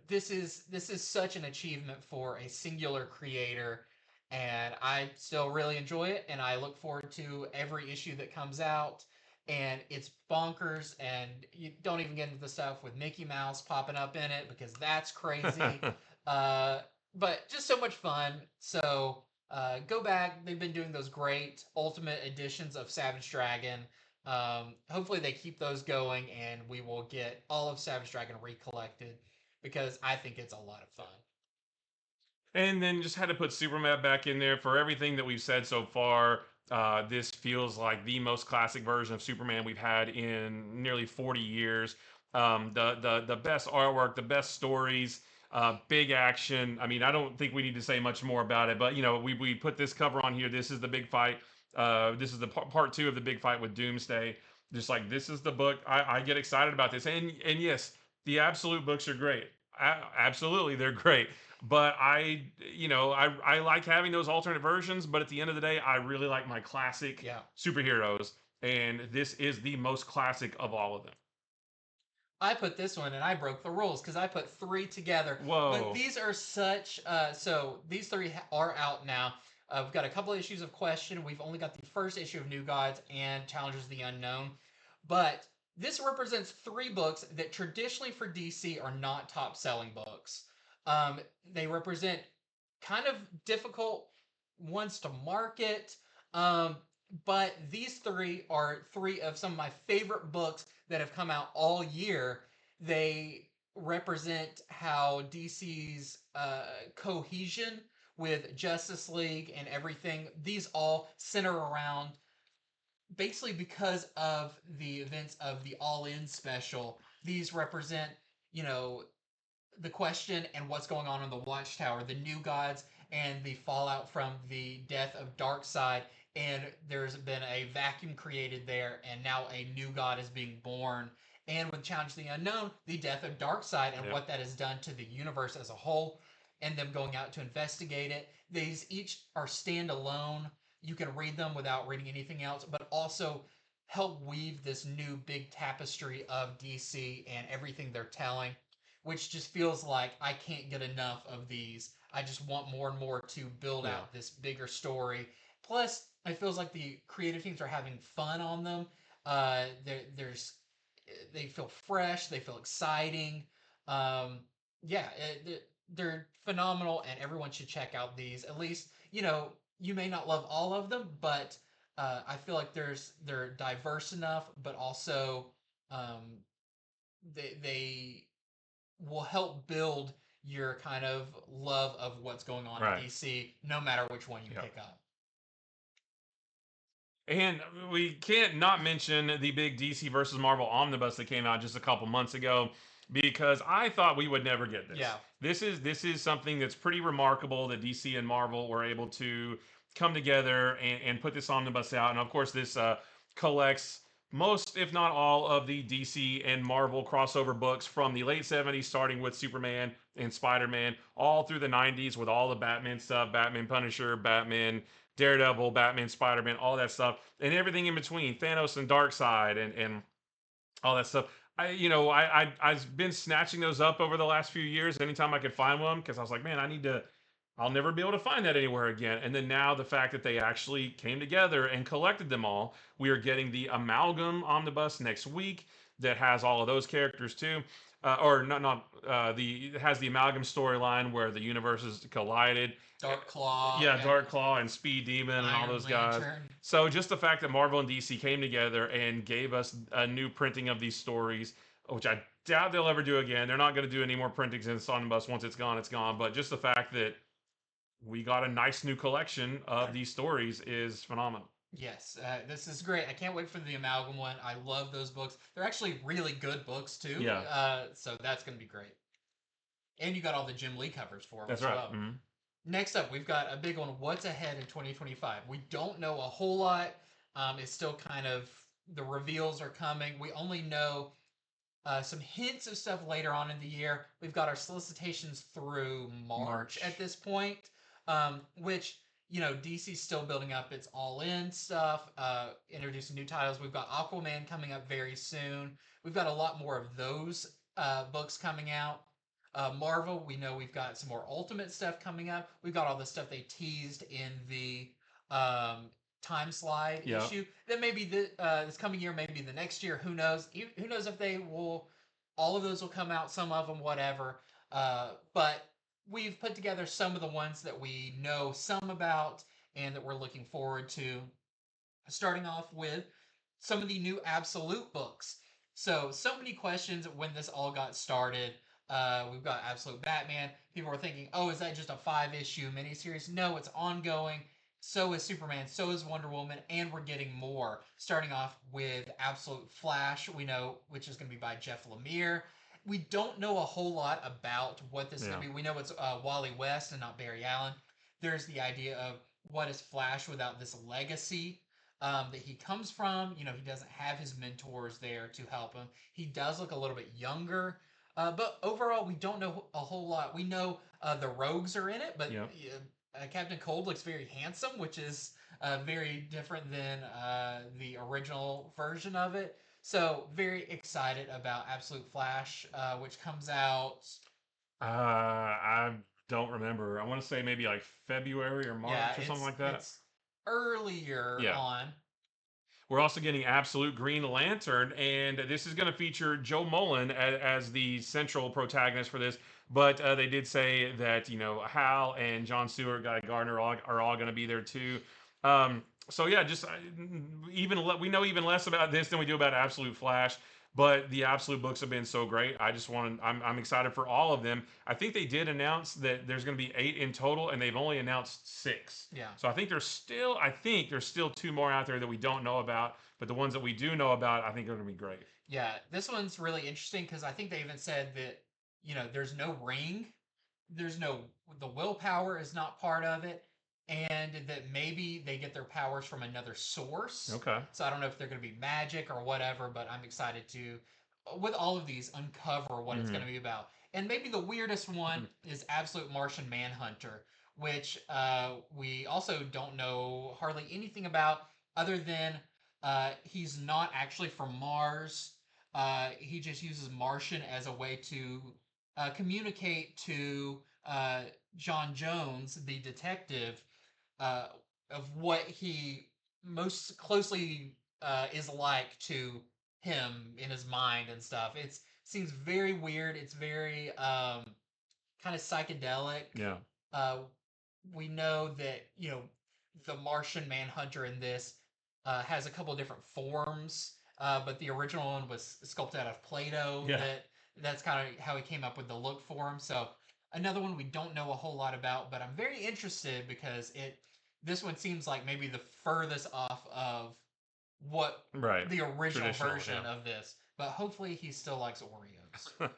this is such an achievement for a singular creator, and I still really enjoy it, and I look forward to every issue that comes out. And it's bonkers, and you don't even get into the stuff with Mickey Mouse popping up in it because that's crazy. Uh, but just so much fun. So go back. They've been doing those great Ultimate editions of Savage Dragon. Hopefully they keep those going, and we will get all of Savage Dragon recollected because I think it's a lot of fun. And then just had to put Superman back in there for everything that we've said so far. This feels like the most classic version of Superman we've had in nearly 40 years. The best artwork, the best stories, big action. I mean, I don't think we need to say much more about it, but we put this cover on here. This is the big fight. This is the part two of the big fight with Doomsday. Just like this is the book I get excited about this, and yes, the absolute books are great. Absolutely, they're great. But I like having those alternate versions. But at the end of the day, I really like my classic Yeah. superheroes, and this is the most classic of all of them. I put this one and I broke the rules because I put three together. But Whoa. these are such. So these three are out now. We've got a couple issues of Question. We've only got the first issue of New Gods and Challengers of the Unknown. But this represents three books that traditionally for DC are not top selling books. They represent kind of difficult ones to market. Um, but these three are three of some of my favorite books that have come out all year. They represent how DC's cohesion with Justice League and everything, these all center around basically because of the events of the All In special. These represent, you know, the Question and what's going on in the Watchtower, the New Gods, and the fallout from the death of Darkseid. And there's been a vacuum created there, and now a new god is being born. And with Challenge the Unknown, the death of Darkseid and Yep. what that has done to the universe as a whole, and them going out to investigate it. These each are standalone. You can read them without reading anything else, but also help weave this new big tapestry of DC and everything they're telling, which just feels like I can't get enough of these. I just want more and more to build Yeah. out this bigger story. Plus, it feels like the creative teams are having fun on them. There's they feel fresh, they feel exciting. Um, yeah, they're phenomenal, and everyone should check out these. At least you may not love all of them, but I feel like they're diverse enough, but also um, they will help build your kind of love of what's going on in Right. DC, no matter which one you Yep. pick up. And we can't not mention the big DC versus Marvel omnibus that came out just a couple months ago, because I thought we would never get this. Yeah, This is something that's pretty remarkable that DC and Marvel were able to come together and put this omnibus out. And of course, this collects most, if not all, of the DC and Marvel crossover books from the late 70s, starting with Superman and Spider Man, all through the 90s with all the Batman stuff, Batman Punisher, Batman Daredevil, Batman, Spider Man, all that stuff, and everything in between, Thanos and Darkseid, and all that stuff. I've been snatching those up over the last few years anytime I could find one, because I was like, man, I need to. I'll never be able to find that anywhere again. And then now the fact that they actually came together and collected them all, we are getting the Amalgam Omnibus next week that has all of those characters too. Or not the it has the Amalgam storyline where the universes collided. Dark Claw Yeah, and Dark Claw and Speed Demon and all Iron those guys. Lantern. So just the fact that Marvel and DC came together and gave us a new printing of these stories, which I doubt they'll ever do again. They're not going to do any more printings in Omnibus. Once it's gone, it's gone. But just the fact that we got a nice new collection of these stories is phenomenal. Yes, this is great. I can't wait for the Amalgam one. I love those books. They're actually really good books too. Yeah, So that's going to be great. And you got all the Jim Lee covers for them that's as right. well. Next up, we've got a big one. What's ahead in 2025? We don't know a whole lot. It's still kind of the reveals are coming. We only know some hints of stuff later on in the year. We've got our solicitations through March March. at this point, which DC's still building up its all-in stuff, introducing new titles. We've got Aquaman coming up very soon. We've got a lot more of those books coming out. Marvel, we know we've got some more Ultimate stuff coming up. We've got all the stuff they teased in the um, time slide Yeah. issue. That maybe this coming year, maybe the next year. Who knows? Who knows if they will? All of those will come out. Some of them, whatever. But we've put together some of the ones that we know some about and that we're looking forward to. Starting off with some of the new Absolute books. So many questions when this all got started. We've got Absolute Batman. People were thinking, oh, is that just a 5-issue miniseries? No, it's ongoing. So is Superman, so is Wonder Woman, and we're getting more. Starting off with Absolute Flash, we know, which is going to be by Jeff Lemire. We don't know a whole lot about what this is going to be. We know it's Wally West and not Barry Allen. There's the idea of what is Flash without this legacy. that he comes from. He doesn't have his mentors there to help him. He does look a little bit younger, but overall, we don't know a whole lot. We know the rogues are in it, but Yep. Captain Cold looks very handsome, which is very different than the original version of it. So very excited about Absolute Flash, which comes out. I don't remember. I want to say maybe like February or Yeah, March or something it's like that. it's earlier Yeah. on. We're also getting Absolute Green Lantern, and this is going to feature Joe Mullen as the central protagonist for this. But they did say that Hal and John Stewart, Guy Gardner are all going to be there too. So yeah, just we know even less about this than we do about Absolute Flash. But the Absolute books have been so great. I'm excited for all of them. I think they did announce that there's going to be 8 in total, and they've only announced 6. Yeah. So I think there's still 2 more out there that we don't know about, but the ones that we do know about, I think are going to be great. Yeah, this one's really interesting because I think they even said that there's no ring, there's no the willpower is not part of it, and that maybe they get their powers from another source. Okay. So I don't know if they're going to be magic or whatever, but I'm excited to, with all of these, uncover what it's going Mm-hmm. to be about. And maybe the weirdest one is Absolute Martian Manhunter, which we also don't know hardly anything about other than he's not actually from Mars. He just uses Martian as a way to communicate to John Jones, the detective, uh, of what he most closely is like to him in his mind and stuff. It seems very weird. It's very kind of psychedelic. Yeah. Uh, we know that the Martian Manhunter in this has a couple of different forms, but the original one was sculpted out of Play-Doh. Yeah. That's kind of how he came up with the look for him. So another one we don't know a whole lot about, but I'm very interested because this one seems like maybe the furthest off of what Right. the original Traditional. version of this. But hopefully he still likes Oreos. Yeah.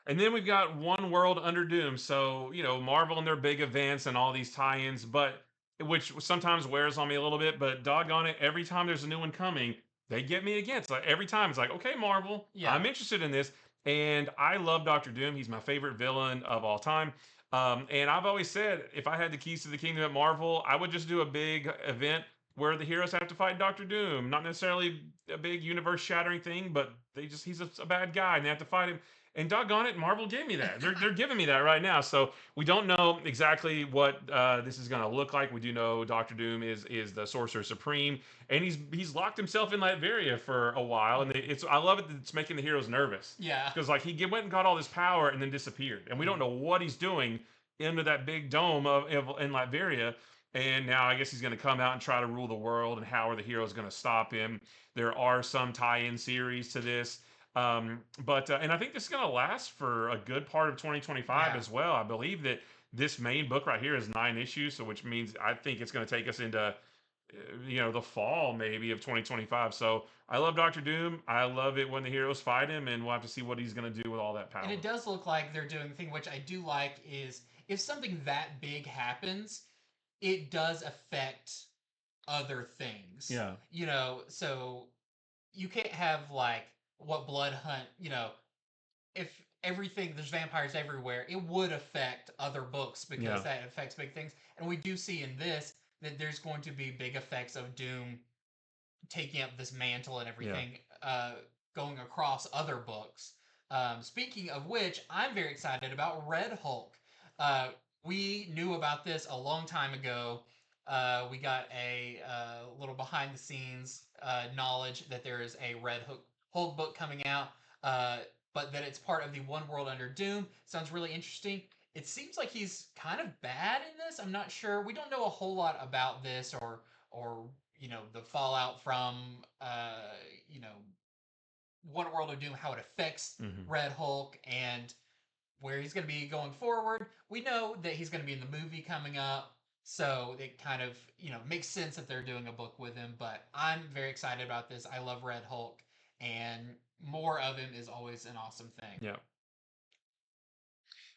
And then we've got One World Under Doom. So, Marvel and their big events and all these tie ins, but which sometimes wears on me a little bit, but doggone it, every time there's a new one coming, they get me again. It's like every time it's like, okay, Marvel, Yeah. I'm interested in this. And I love Doctor Doom. He's my favorite villain of all time. And I've always said if I had the keys to the kingdom at Marvel, I would just do a big event where the heroes have to fight Doctor Doom. Not necessarily a big universe shattering thing, but he's a bad guy and they have to fight him. And doggone it, Marvel gave me that. They're giving me that right now. So we don't know exactly what this is going to look like. We do know Doctor Doom is the Sorcerer Supreme, and he's locked himself in Latveria for a while. And I love it that it's making the heroes nervous. Yeah. Because like went and got all this power and then disappeared, and we don't know what he's doing into that big dome in Latveria. And now I guess he's going to come out and try to rule the world. And how are the heroes going to stop him? There are some tie-in series to this. But and I think this is going to last for a good part of 2025 Yeah. as well. I believe that this main book right here is 9 issues, so which means I think it's going to take us into the fall maybe of 2025. So I love Doctor Doom. I love it when the heroes fight him, and we'll have to see what he's going to do with all that power. And it does look like they're doing the thing, which I do like, is if something that big happens, it does affect other things. Yeah. So you can't have like what Blood Hunt, if everything there's vampires everywhere, it would affect other books because Yeah. that affects big things. And we do see in this that there's going to be big effects of Doom taking up this mantle and everything, going across other books. Speaking of which, I'm very excited about Red Hulk. We knew about this a long time ago. We got a little behind the scenes knowledge that there is a Hulk book coming out, but that it's part of the One World Under Doom. Sounds really interesting. It seems like he's kind of bad in this. I'm not sure. We don't know a whole lot about this or the fallout from you know One World of Doom, how it affects Red Hulk, and where he's going to be going forward. We know that he's going to be in the movie coming up, so it kind of makes sense that they're doing a book with him. But I'm very excited about this. I love Red Hulk, and more of him is always an awesome thing. Yeah.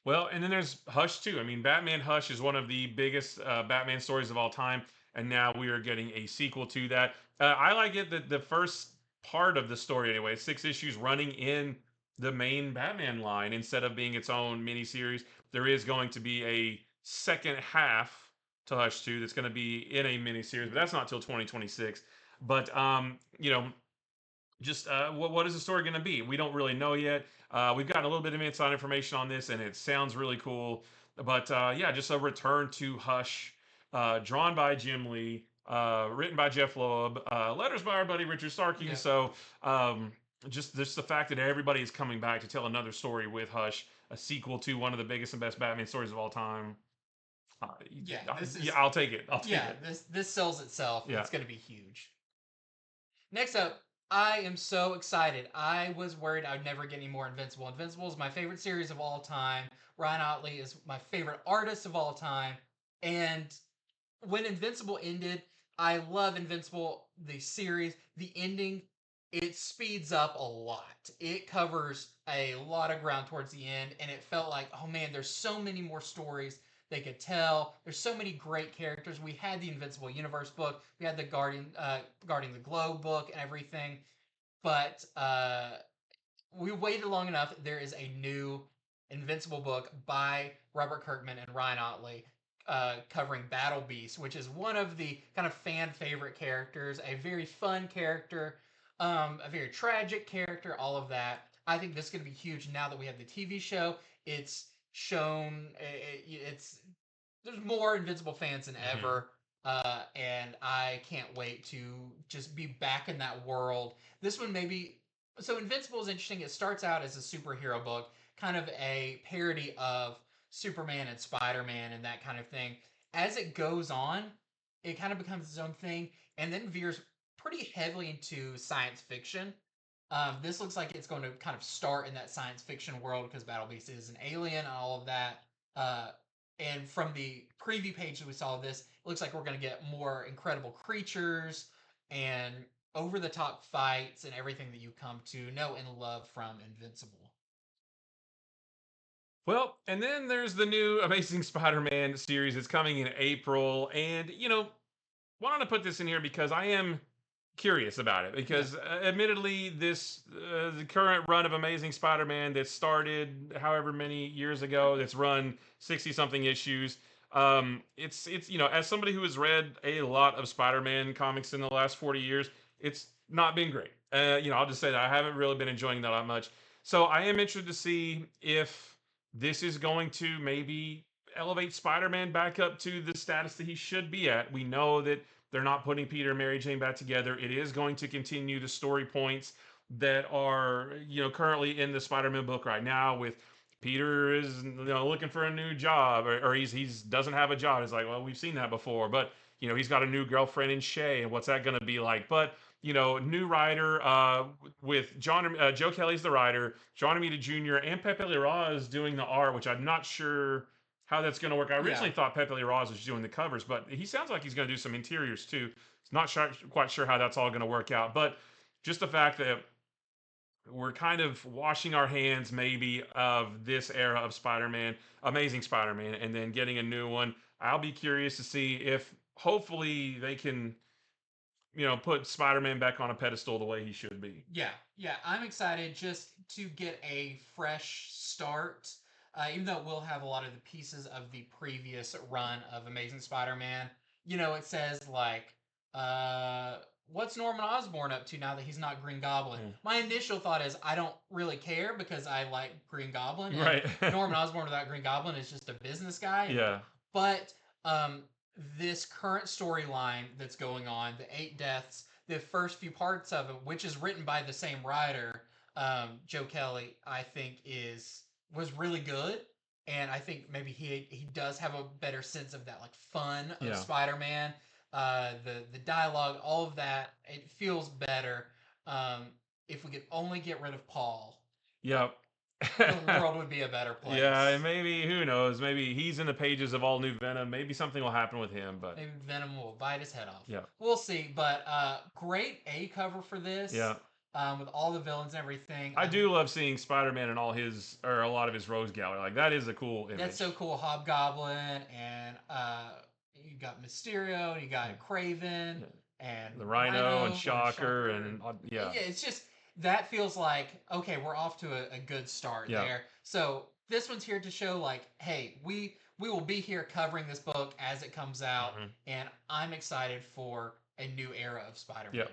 Well, and then there's Hush too. I mean, Batman Hush is one of the biggest Batman stories of all time. and now we are getting a sequel to that. I like it that the first part of the story, anyway, 6 issues running in the main Batman line instead of being its own miniseries. There is going to be a second half to Hush 2 that's going to be in a miniseries, but that's not till 2026. But just what is the story going to be? We don't really know yet. We've got a little bit of inside information on this, and it sounds really cool. But yeah, just a return to Hush, drawn by Jim Lee, written by Jeff Loeb, letters by our buddy Richard Starkey. Yeah. So just the fact that everybody is coming back to tell another story with Hush, a sequel to one of the biggest and best Batman stories of all time. Uh, Yeah, this yeah, is I'll take it. I'll take yeah, it. this sells itself. Yeah. It's going to be huge. Next up, I am so excited. I was worried I'd never get any more Invincible. Invincible is my favorite series of all time. Ryan Otley is my favorite artist of all time. And when Invincible ended, I love Invincible, the series. The ending, it speeds up a lot. It covers a lot of ground towards the end, and it felt like, oh man, there's so many more stories they could tell. There's so many great characters. We had the Invincible Universe book, we had the Guarding the Globe book, and everything. But we waited long enough. There is a new Invincible book by Robert Kirkman and Ryan Otley covering Battle Beast, which is one of the kind of fan favorite characters, a very fun character, a very tragic character, all of that. I think this is going to be huge now that we have the TV show. It's shown, it's there's more Invincible fans than Mhm. ever. And I can't wait to just be back in that world. This one maybe so Invincible is interesting. It starts out as a superhero book, kind of a parody of Superman and Spider-Man and that kind of thing. As it goes on, it kind of becomes its own thing and then veers pretty heavily into science fiction. This looks like it's going to kind of start in that science fiction world because Battle Beast is an alien and all of that. Uh, and from the preview page that we saw of this, it looks like we're going to get more incredible creatures and over the top fights and everything that you come to know and love from Invincible. Well, and then there's the new Amazing Spider-Man series that's coming in April, and wanted to put this in here because I am curious about it. Yeah. Because admittedly, this the current run of Amazing Spider-Man that started however many years ago, that's run 60 something issues. It's as somebody who has read a lot of Spider-Man comics in the last 40 years, it's not been great. I'll just say that I haven't really been enjoying that much. So I am interested to see if this is going to maybe elevate Spider-Man back up to the status that he should be at. We know that they're not putting Peter and Mary Jane back together. It is going to continue the story points that are, currently in the Spider-Man book right now, with Peter is looking for a new job, or he's doesn't have a job. It's like, well, we've seen that before, but he's got a new girlfriend in Shay, and what's that going to be like? But new writer with Joe Kelly's the writer, John Romita Jr. and Pepe Larraz is doing the art, which I'm not sure how that's going to work. I Yeah. originally thought Pepe Larraz was doing the covers, but he sounds like he's going to do some interiors too. Not quite sure how that's all going to work out, but just the fact that we're kind of washing our hands maybe of this era of Spider-Man, Amazing Spider-Man, and then getting a new one. I'll be curious to see if hopefully they can put Spider-Man back on a pedestal the way he should be. Yeah, I'm excited just to get a fresh start. Even though we'll have a lot of the pieces of the previous run of Amazing Spider-Man, it says like, what's Norman Osborn up to now that he's not Green Goblin? Mm. My initial thought is I don't really care because I like Green Goblin, and Right. Norman Osborn without Green Goblin is just a business guy. Yeah. But this current storyline that's going on, the Eight Deaths, the first few parts of it, which is written by the same writer, Joe Kelly, I think was really good, and I think maybe he does have a better sense of that like fun of Yeah. Spider-Man. The dialogue, all of that, it feels better. If we could only get rid of Paul, Yep. the world would be a better place. Yeah, and maybe who knows? Maybe he's in the pages of all new Venom. Maybe something will happen with him. But Maybe Venom will bite his head off. Yeah. We'll see. But great A cover for this. Yeah. With all the villains and everything. I do love seeing Spider-Man and a lot of his Rose Gallery. Like that is a cool image. That's so cool. Hobgoblin and you got Mysterio, and you got Yeah. Craven, Yeah. and The Rhino and Shocker and yeah. yeah, it's just that feels like okay, we're off to a good start Yeah. there. So this one's here to show like, hey, we will be here covering this book as it comes out, Mhm. and I'm excited for a new era of Spider-Man. Yep.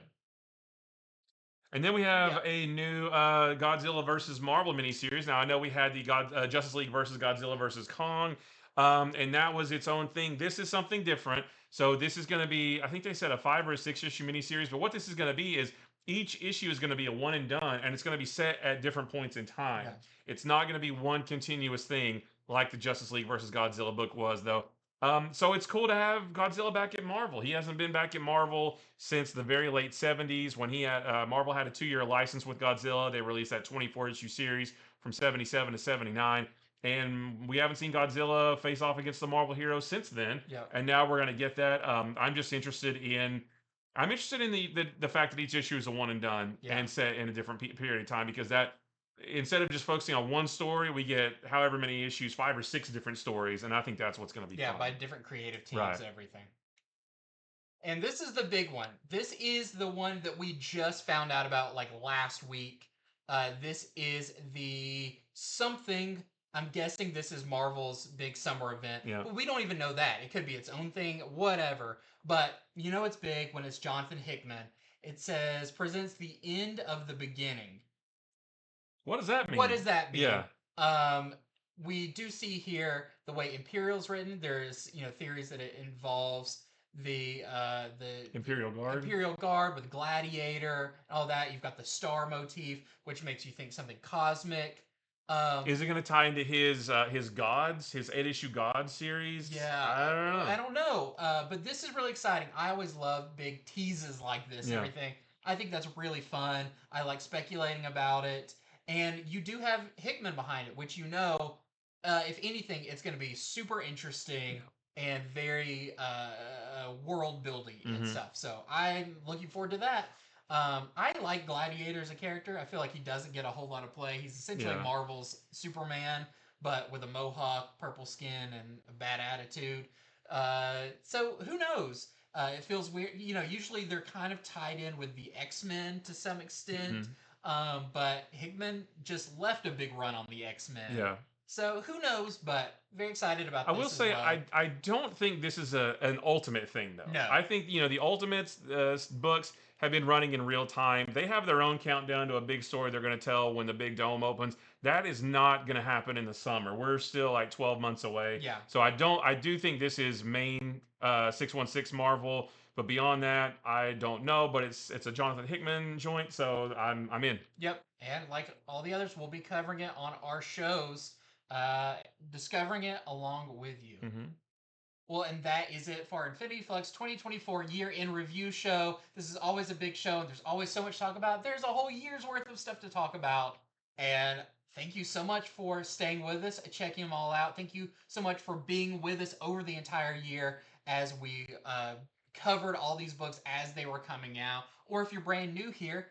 And then we have Yep. a new Godzilla versus Marvel miniseries. Now I know we had the Justice League versus Godzilla versus Kong, and that was its own thing. This is something different. So this is going to be, I think they said a 5 or a 6 issue miniseries. But what this is going to be is each issue is going to be a one and done, and it's going to be set at different points in time. Yeah. It's not going to be one continuous thing like the Justice League versus Godzilla book was, though. So it's cool to have Godzilla back at Marvel. He hasn't been back at Marvel since the very late 70s when he had Marvel had a 2-year license with Godzilla. They released that 24 issue series from 77 to 79. And we haven't seen Godzilla face off against the Marvel heroes since then. Yep. And now we're going to get that. I'm interested in the fact that each issue is a one and done Yeah. and set in a different period of time, because that instead of just focusing on one story, we get however many issues, 5 or 6 different stories, and I think that's what's going to be Yeah, fun. by different creative teams Right. and everything. And this is the big one. This is the one that we just found out about like last week. This is the something. I'm guessing this is Marvel's big summer event. Yeah. But we don't even know that. It could be its own thing, whatever. But you know it's big when it's Jonathan Hickman. It says presents the end of the beginning. What does that mean? What does that mean? Yeah. We do see here the way Imperial's written. There's theories that it involves the Imperial Guard. Imperial Guard with Gladiator and all that. You've got the star motif, which makes you think something cosmic. Is it going to tie into his gods, his 8-issue God series? Yeah, I don't know. I don't know. But this is really exciting. I always love big teases like this. Yeah. Everything. I think that's really fun. I like speculating about it. And you do have Hickman behind it, which if anything, it's going to be super interesting and very world building and stuff. So I'm looking forward to that. I like Gladiator as a character. I feel like he doesn't get a whole lot of play. He's essentially Marvel's Superman, but with a mohawk, purple skin, and a bad attitude. So who knows? It feels weird. Usually they're kind of tied in with the X-Men to some extent. But Hickman just left a big run on the X-Men. Yeah. So who knows? But very excited about I this. will say well. I don't think this is an ultimate thing though. No. I think the Ultimates books have been running in real time. They have their own countdown to a big story they're going to tell when the big dome opens. That is not going to happen in the summer. We're still like 12 months away. Yeah. So I do think this is main 616 Marvel. But beyond that, I don't know. But it's a Jonathan Hickman joint, so I'm in. Yep. And like all the others, we'll be covering it on our shows, discovering it along with you. Well, and that is it for our Infinity Flux 2024 year in review show. This is always a big show, and there's always so much to talk about. There's a whole year's worth of stuff to talk about. And thank you so much for staying with us, checking them all out. Thank you so much for being with us over the entire year as we covered all these books as they were coming out. Or if you're brand new here,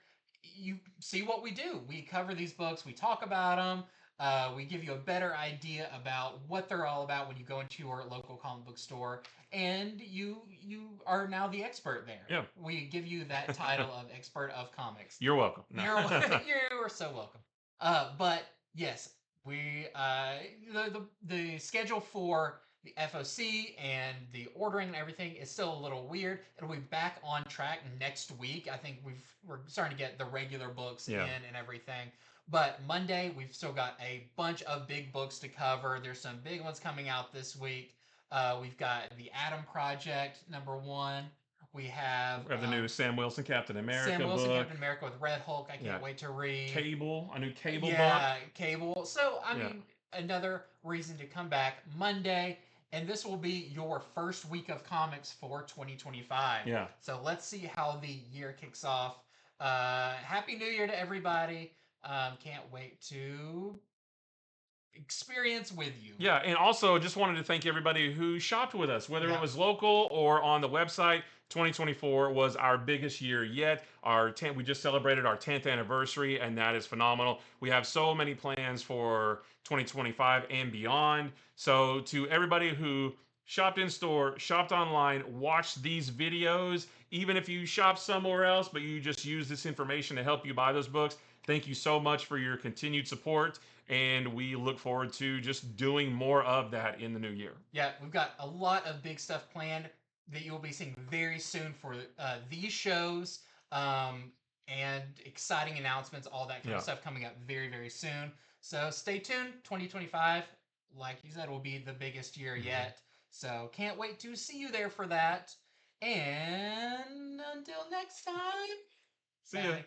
you see what we do. We cover these books, we talk about them. We give you a better idea about what they're all about when you go into your local comic book store, and you are now the expert there. Yeah. We give you that title of expert of comics. You're welcome. No. You're so welcome. But yes, we the schedule for the FOC and the ordering and everything is still a little weird. It'll be back on track next week. I think we're starting to get the regular books in and everything. But Monday, we've still got a bunch of big books to cover. There's some big ones coming out this week. We've got the Atom Project, #1. We have the new Sam Wilson Captain America Sam Wilson book. Captain America with Red Hulk. I can't wait to read. Cable, a new Cable book. Yeah, Cable. So, I mean, another reason to come back Monday. And this will be your first week of comics for 2025. Yeah. So let's see how the year kicks off. Happy New Year to everybody. Can't wait to experience with you. Yeah, and also just wanted to thank everybody who shopped with us, whether it was local or on the website. 2024 was our biggest year yet. We just celebrated our 10th anniversary, and that is phenomenal. We have so many plans for 2025 and beyond. So to everybody who shopped in store, shopped online, watched these videos. Even if you shop somewhere else, but you just use this information to help you buy those books, thank you so much for your continued support. And we look forward to just doing more of that in the new year. Yeah, we've got a lot of big stuff planned that you'll be seeing very soon for these shows, and exciting announcements, all that kind of Yeah. stuff coming up very, very soon. So stay tuned. 2025, like you said, will be the biggest year Mm-hmm. yet. So can't wait to see you there for that. And until next time, See ya. bye.